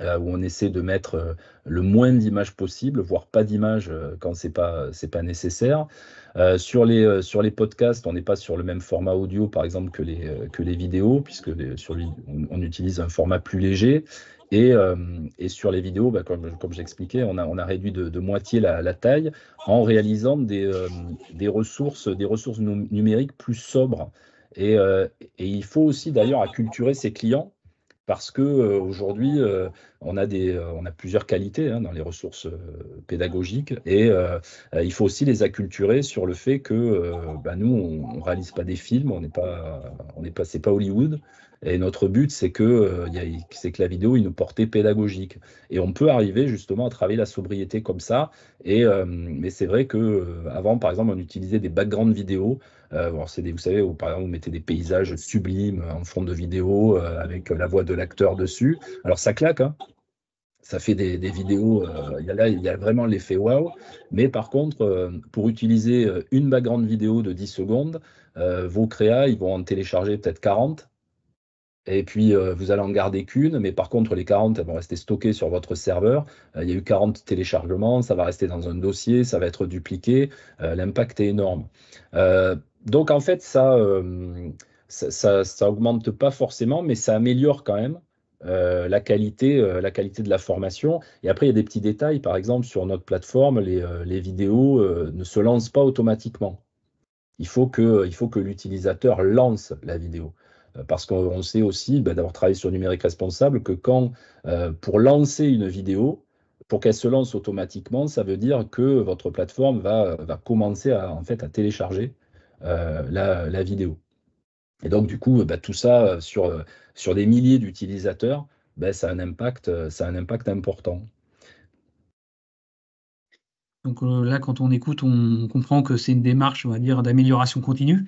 où on essaie de mettre le moins d'images possible, voire pas d'images quand c'est pas nécessaire. Sur les podcasts, on n'est pas sur le même format audio, par exemple, que les vidéos, puisque on utilise un format plus léger. Et sur les vidéos, comme j'expliquais, on a réduit de moitié la taille en réalisant des ressources numériques plus sobres. Et il faut aussi d'ailleurs acculturer ses clients parce que aujourd'hui, on a plusieurs qualités dans les ressources pédagogiques et il faut aussi les acculturer sur le fait que nous, on ne réalise pas des films, c'est pas Hollywood. Et notre but, c'est que la vidéo ait une portée pédagogique. Et on peut arriver justement à travailler la sobriété comme ça. Mais c'est vrai que avant, par exemple, on utilisait des backgrounds vidéo. Vous savez, par exemple, vous mettez des paysages sublimes en fond de vidéo avec la voix de l'acteur dessus. Alors ça claque, hein. Ça fait des vidéos, il y a vraiment l'effet waouh. Mais par contre, pour utiliser une background vidéo de 10 secondes, vos créas, ils vont en télécharger peut-être 40. Et puis, vous allez en garder qu'une, mais par contre, les 40, elles vont rester stockées sur votre serveur. Il y a eu 40 téléchargements, ça va rester dans un dossier, ça va être dupliqué. L'impact est énorme. Donc, en fait, ça augmente pas forcément, mais ça améliore quand même la qualité de la formation. Et après, il y a des petits détails. Par exemple, sur notre plateforme, les vidéos ne se lancent pas automatiquement. Il faut que l'utilisateur lance la vidéo. Parce qu'on sait aussi, d'avoir travaillé sur le numérique responsable, que pour lancer une vidéo, pour qu'elle se lance automatiquement, ça veut dire que votre plateforme va commencer en fait, à télécharger la vidéo. Et donc, du coup, tout ça sur des milliers d'utilisateurs, ça a un impact important. Donc là, quand on écoute, on comprend que c'est une démarche, on va dire, d'amélioration continue.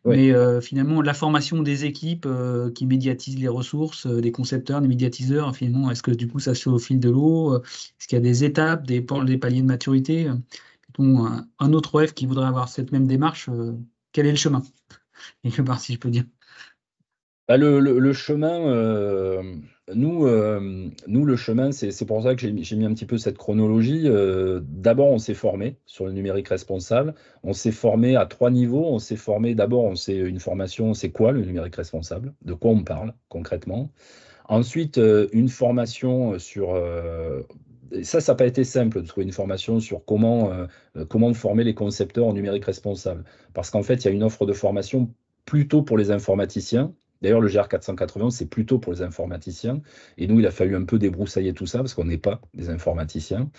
Oui. Mais finalement, la formation des équipes qui médiatisent les ressources, des concepteurs, des médiatiseurs, finalement, est-ce que du coup, ça se fait au fil de l'eau? Est-ce qu'il y a des étapes, des paliers de maturité? Un autre OF qui voudrait avoir cette même démarche, quel est le chemin? Quelque part, si je peux dire. Bah, le chemin, nous, le chemin, c'est pour ça que j'ai mis un petit peu cette chronologie. D'abord, on s'est formé sur le numérique responsable. On s'est formé à 3 niveaux. On s'est formé, d'abord, on s'est une formation, c'est quoi le numérique responsable? De quoi on parle concrètement? Ensuite, une formation sur... et ça n'a pas été simple de trouver une formation sur comment former les concepteurs en numérique responsable. Parce qu'en fait, il y a une offre de formation plutôt pour les informaticiens. D'ailleurs, le GR 491, c'est plutôt pour les informaticiens. Et nous, il a fallu un peu débroussailler tout ça parce qu'on n'est pas des informaticiens.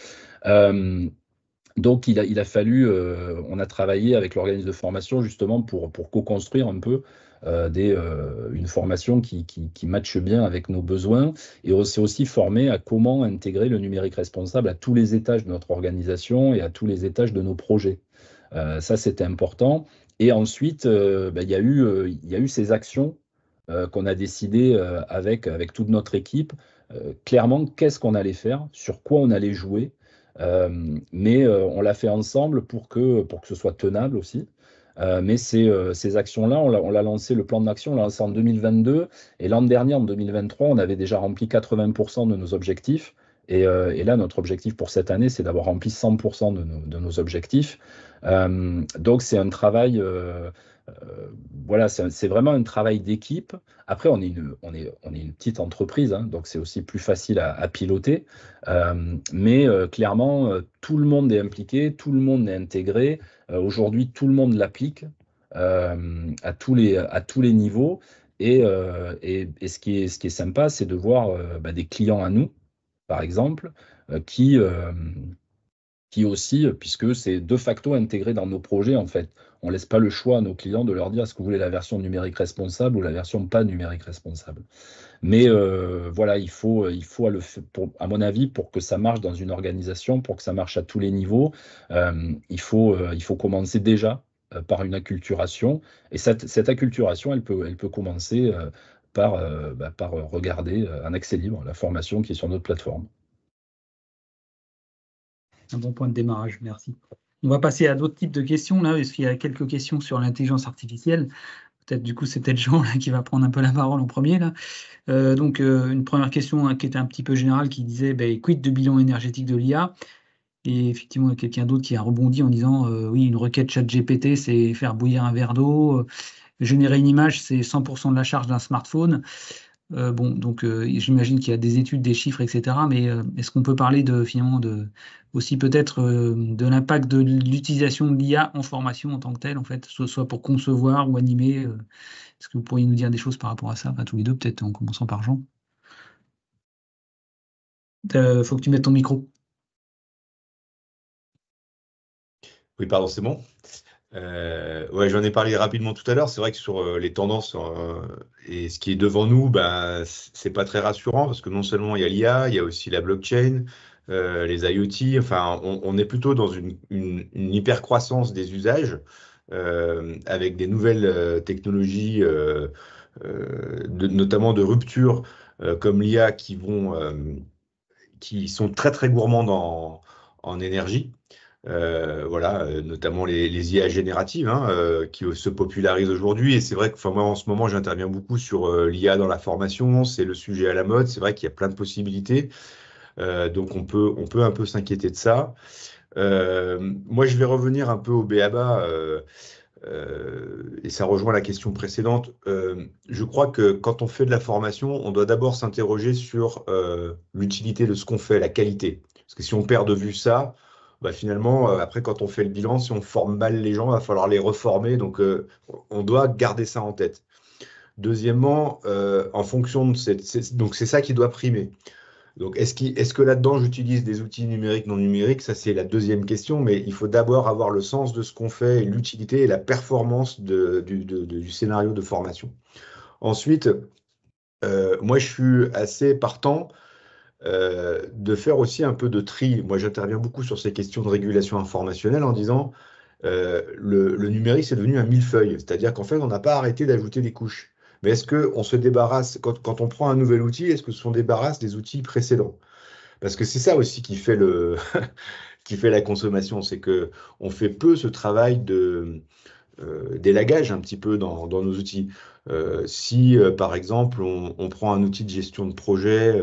Donc, il a fallu, on a travaillé avec l'organisme de formation justement pour co-construire un peu une formation qui matche bien avec nos besoins. Et on s'est aussi formé à comment intégrer le numérique responsable à tous les étages de notre organisation et à tous les étages de nos projets. Ça, c'était important. Et ensuite, il y a eu ces actions qu'on a décidées avec toute notre équipe. Clairement, qu'est-ce qu'on allait faire, sur quoi on allait jouer. Mais on l'a fait ensemble pour que ce soit tenable aussi. Mais ces actions-là, on l'a lancé, le plan d'action, on l'a lancé en 2022. Et l'an dernier, en 2023, on avait déjà rempli 80% de nos objectifs. Et là, notre objectif pour cette année, c'est d'avoir rempli 100% de nos objectifs. Donc, c'est un travail, voilà, c'est vraiment un travail d'équipe. Après, on est une petite entreprise, hein, donc c'est aussi plus facile à piloter. Mais clairement, tout le monde est impliqué, tout le monde est intégré. Aujourd'hui, tout le monde l'applique à tous les niveaux. Et ce qui est sympa, c'est de voir des clients à nous, par exemple, qui aussi, puisque c'est de facto intégré dans nos projets, en fait. On ne laisse pas le choix à nos clients de leur dire est-ce que vous voulez la version numérique responsable ou la version pas numérique responsable. Mais voilà, à mon avis, pour que ça marche dans une organisation, pour que ça marche à tous les niveaux, il faut commencer déjà par une acculturation. Et cette acculturation, elle peut commencer par regarder un accès libre, la formation qui est sur notre plateforme. Un bon point de démarrage, merci. On va passer à d'autres types de questions, là, parce qu'il y a quelques questions sur l'intelligence artificielle. Peut-être, du coup, c'est peut-être Jean là, qui va prendre un peu la parole en premier, là. Donc, une première question qui était un petit peu générale, qui disait quid de bilan énergétique de l'IA? Et effectivement, il y a quelqu'un d'autre qui a rebondi en disant oui, une requête ChatGPT, c'est faire bouillir un verre d'eau. Générer une image, c'est 100% de la charge d'un smartphone. Donc j'imagine qu'il y a des études, des chiffres, etc. Mais est-ce qu'on peut parler aussi peut-être de l'impact de l'utilisation de l'IA en formation en tant que telle, en fait, soit pour concevoir ou animer est-ce que vous pourriez nous dire des choses par rapport à ça, tous les deux, peut-être en commençant par Jean? Faut que tu mettes ton micro. Oui, pardon, c'est bon. Ouais, j'en ai parlé rapidement tout à l'heure. C'est vrai que sur les tendances et ce qui est devant nous, c'est pas très rassurant parce que non seulement il y a l'IA, il y a aussi la blockchain, les IoT. Enfin, on est plutôt dans une hyper croissance des usages avec des nouvelles technologies, notamment de rupture comme l'IA qui sont très très gourmandes en énergie. Voilà, notamment les IA génératives qui se popularisent aujourd'hui. Et c'est vrai que moi, en ce moment, j'interviens beaucoup sur l'IA dans la formation. C'est le sujet à la mode. C'est vrai qu'il y a plein de possibilités. Donc, on peut un peu s'inquiéter de ça. Moi, je vais revenir un peu au b.a.-ba. Et ça rejoint la question précédente. Je crois que quand on fait de la formation, on doit d'abord s'interroger sur l'utilité de ce qu'on fait, la qualité. Parce que si on perd de vue ça, finalement, après, quand on fait le bilan, si on forme mal les gens, il va falloir les reformer. Donc, on doit garder ça en tête. Deuxièmement, en fonction de donc c'est ça qui doit primer. Donc, est-ce que là-dedans, j'utilise des outils numériques, non numériques? Ça, c'est la deuxième question, mais il faut d'abord avoir le sens de ce qu'on fait, l'utilité et la performance du scénario de formation. Ensuite, moi, je suis assez partant de faire aussi un peu de tri. Moi, j'interviens beaucoup sur ces questions de régulation informationnelle en disant le numérique, c'est devenu un millefeuille. C'est-à-dire qu'en fait, on n'a pas arrêté d'ajouter des couches. Mais est-ce qu'on se débarrasse, quand on prend un nouvel outil, est-ce qu'on se débarrasse des outils précédents? Parce que c'est ça aussi qui fait qui fait la consommation, c'est qu'on fait peu ce travail d'élagage un petit peu dans nos outils. Si, par exemple, on prend un outil de gestion de projet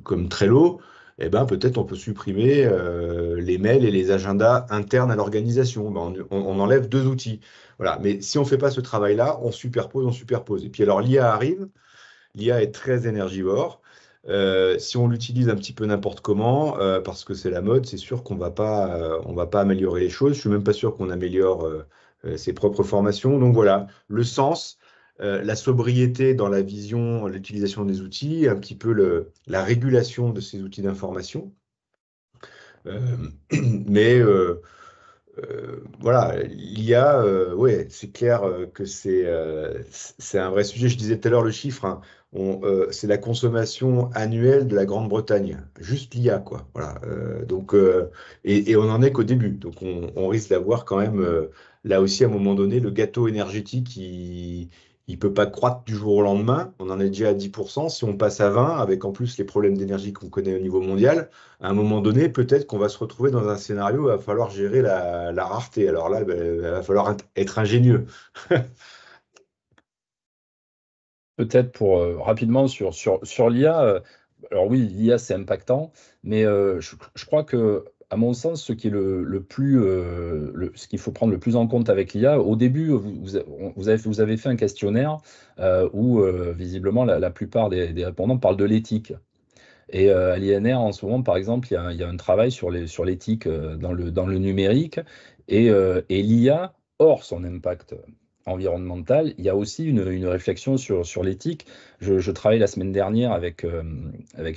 comme Trello, eh ben, peut-être on peut supprimer les mails et les agendas internes à l'organisation. Ben, on enlève 2 outils. Voilà. Mais si on ne fait pas ce travail-là, on superpose, on superpose. Et puis alors l'IA arrive, l'IA est très énergivore. Si on l'utilise un petit peu n'importe comment, parce que c'est la mode, c'est sûr qu'on on va pas améliorer les choses. Je suis même pas sûr qu'on améliore ses propres formations. Donc voilà, le sens, la sobriété dans la vision, l'utilisation des outils, un petit peu la régulation de ces outils d'information. Mais voilà, l'IA, ouais, c'est clair que c'est un vrai sujet. Je disais tout à l'heure le chiffre, hein, c'est la consommation annuelle de la Grande-Bretagne, juste l'IA, quoi. Voilà. Donc, et on n'en est qu'au début. Donc, on risque d'avoir quand même, là aussi, à un moment donné, le gâteau énergétique, il peut pas croître du jour au lendemain. On en est déjà à 10%. Si on passe à 20, avec en plus les problèmes d'énergie qu'on connaît au niveau mondial, à un moment donné, peut-être qu'on va se retrouver dans un scénario où il va falloir gérer la rareté. Alors là, ben, il va falloir être ingénieux. Peut-être pour rapidement sur l'IA, alors oui, l'IA c'est impactant, mais je crois que, à mon sens, ce qui est ce qu'il faut prendre le plus en compte avec l'IA, au début, vous avez fait un questionnaire où visiblement la plupart des répondants parlent de l'éthique. Et à l'INR, en ce moment, par exemple, il y a un travail sur l'éthique dans le numérique et l'IA, hors son impact environnemental, il y a aussi une réflexion sur l'éthique. Je travaille la semaine dernière avec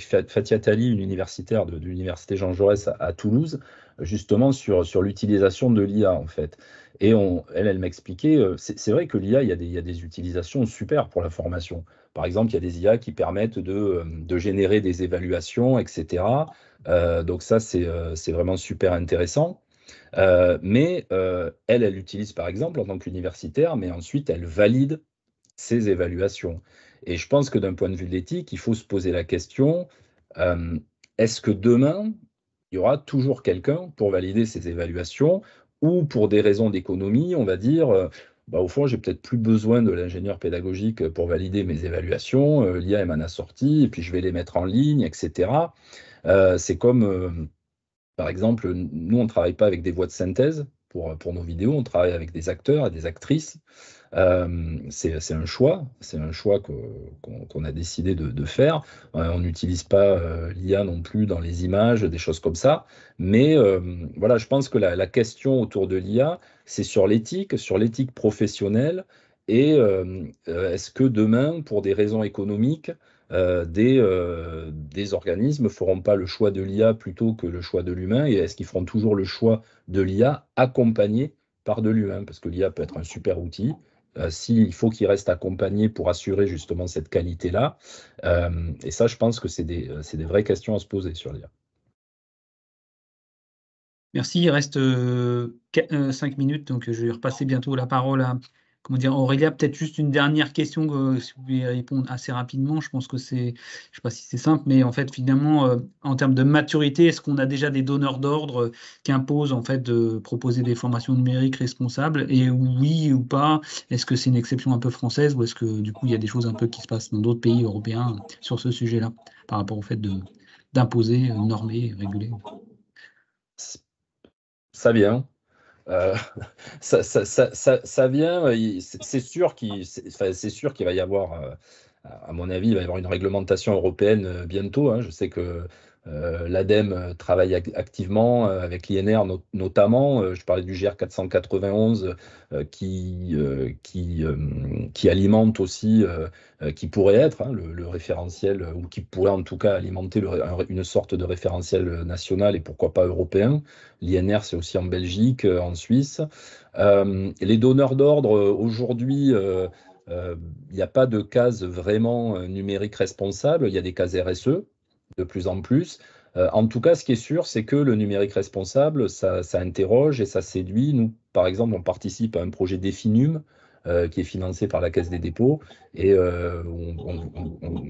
Fatia Tali, une universitaire de l'université Jean Jaurès à Toulouse, justement sur l'utilisation de l'IA, en fait. Et elle m'expliquait, c'est vrai que l'IA, il y a des utilisations super pour la formation. Par exemple, il y a des IA qui permettent de générer des évaluations, etc. Donc ça, c'est vraiment super intéressant. Mais elle l'utilise par exemple en tant qu'universitaire, mais ensuite elle valide ses évaluations. Et je pense que d'un point de vue de l'éthique, il faut se poser la question, est-ce que demain, il y aura toujours quelqu'un pour valider ces évaluations ou pour des raisons d'économie, on va dire, bah, au fond, j'ai peut-être plus besoin de l'ingénieur pédagogique pour valider mes évaluations, l'IA m'en a sorti, et puis je vais les mettre en ligne, etc. C'est comme par exemple, nous, on ne travaille pas avec des voix de synthèse pour nos vidéos, on travaille avec des acteurs et des actrices. C'est un choix qu'on a décidé de faire. On n'utilise pas l'IA non plus dans les images, des choses comme ça. Mais voilà, je pense que la question autour de l'IA, c'est sur l'éthique professionnelle. Et est-ce que demain, pour des raisons économiques, des organismes ne feront pas le choix de l'IA plutôt que le choix de l'humain? Et est-ce qu'ils feront toujours le choix de l'IA accompagné par de l'humain? Parce que l'IA peut être un super outil. S'il faut qu'il reste accompagné pour assurer justement cette qualité-là. Et ça, je pense que c'est des vraies questions à se poser sur l'IA. Merci, il reste 5 minutes, donc je vais repasser bientôt la parole à Aurélia. Peut-être juste une dernière question, si vous pouvez répondre assez rapidement. Je pense que je ne sais pas si c'est simple, mais en fait, finalement, en termes de maturité, est-ce qu'on a déjà des donneurs d'ordre qui imposent en fait de proposer des formations numériques responsables? Et oui ou pas, est-ce que c'est une exception un peu française ou est-ce que du coup, il y a des choses un peu qui se passent dans d'autres pays européens sur ce sujet-là, par rapport au fait d'imposer, normer, réguler? Ça vient. Ça vient. C'est sûr qu'il va y avoir, à mon avis, il va y avoir une réglementation européenne bientôt. Hein. Je sais que l'ADEME travaille activement avec l'INR notamment. Je parlais du GR 491 qui alimente aussi, qui pourrait être hein, le référentiel, ou qui pourrait en tout cas alimenter une sorte de référentiel national et pourquoi pas européen. L'INR, c'est aussi en Belgique, en Suisse. Les donneurs d'ordre, aujourd'hui, il n'y a pas de case vraiment numérique responsable. Il y a des cases RSE de plus en plus. En tout cas, ce qui est sûr, c'est que le numérique responsable, ça interroge et ça séduit. Nous, par exemple, on participe à un projet Definum, qui est financé par la Caisse des dépôts. Et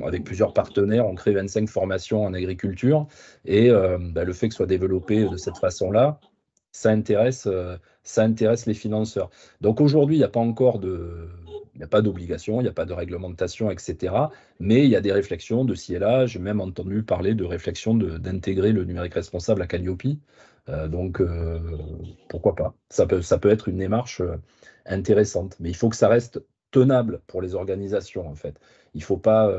avec plusieurs partenaires, on crée 25 formations en agriculture. Et le fait que ce soit développé de cette façon-là, ça intéresse les financeurs. Donc aujourd'hui, il n'y a pas encore il n'y a pas d'obligation, il n'y a pas de réglementation, etc. Mais il y a des réflexions de ci et là. J'ai même entendu parler de réflexions d'intégrer le numérique responsable à Calliope. Donc, pourquoi pas? Ça peut être une démarche intéressante. Mais il faut que ça reste tenable pour les organisations, en fait. Il ne faut pas,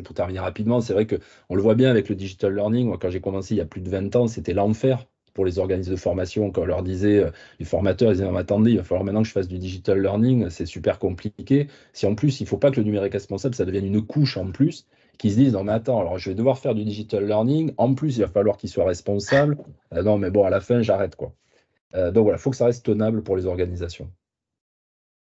pour terminer rapidement, c'est vrai qu'on le voit bien avec le digital learning. Moi, quand j'ai commencé il y a plus de 20 ans, c'était l'enfer pour les organismes de formation. Quand on leur disait, les formateurs, ils disaient, non, attendez, il va falloir maintenant que je fasse du digital learning, c'est super compliqué. Si en plus, il ne faut pas que le numérique responsable, ça devienne une couche en plus, qui se disent, non mais attends, alors je vais devoir faire du digital learning, en plus il va falloir qu'il soit responsable. Non mais bon, à la fin, j'arrête quoi. Donc voilà, il faut que ça reste tenable pour les organisations.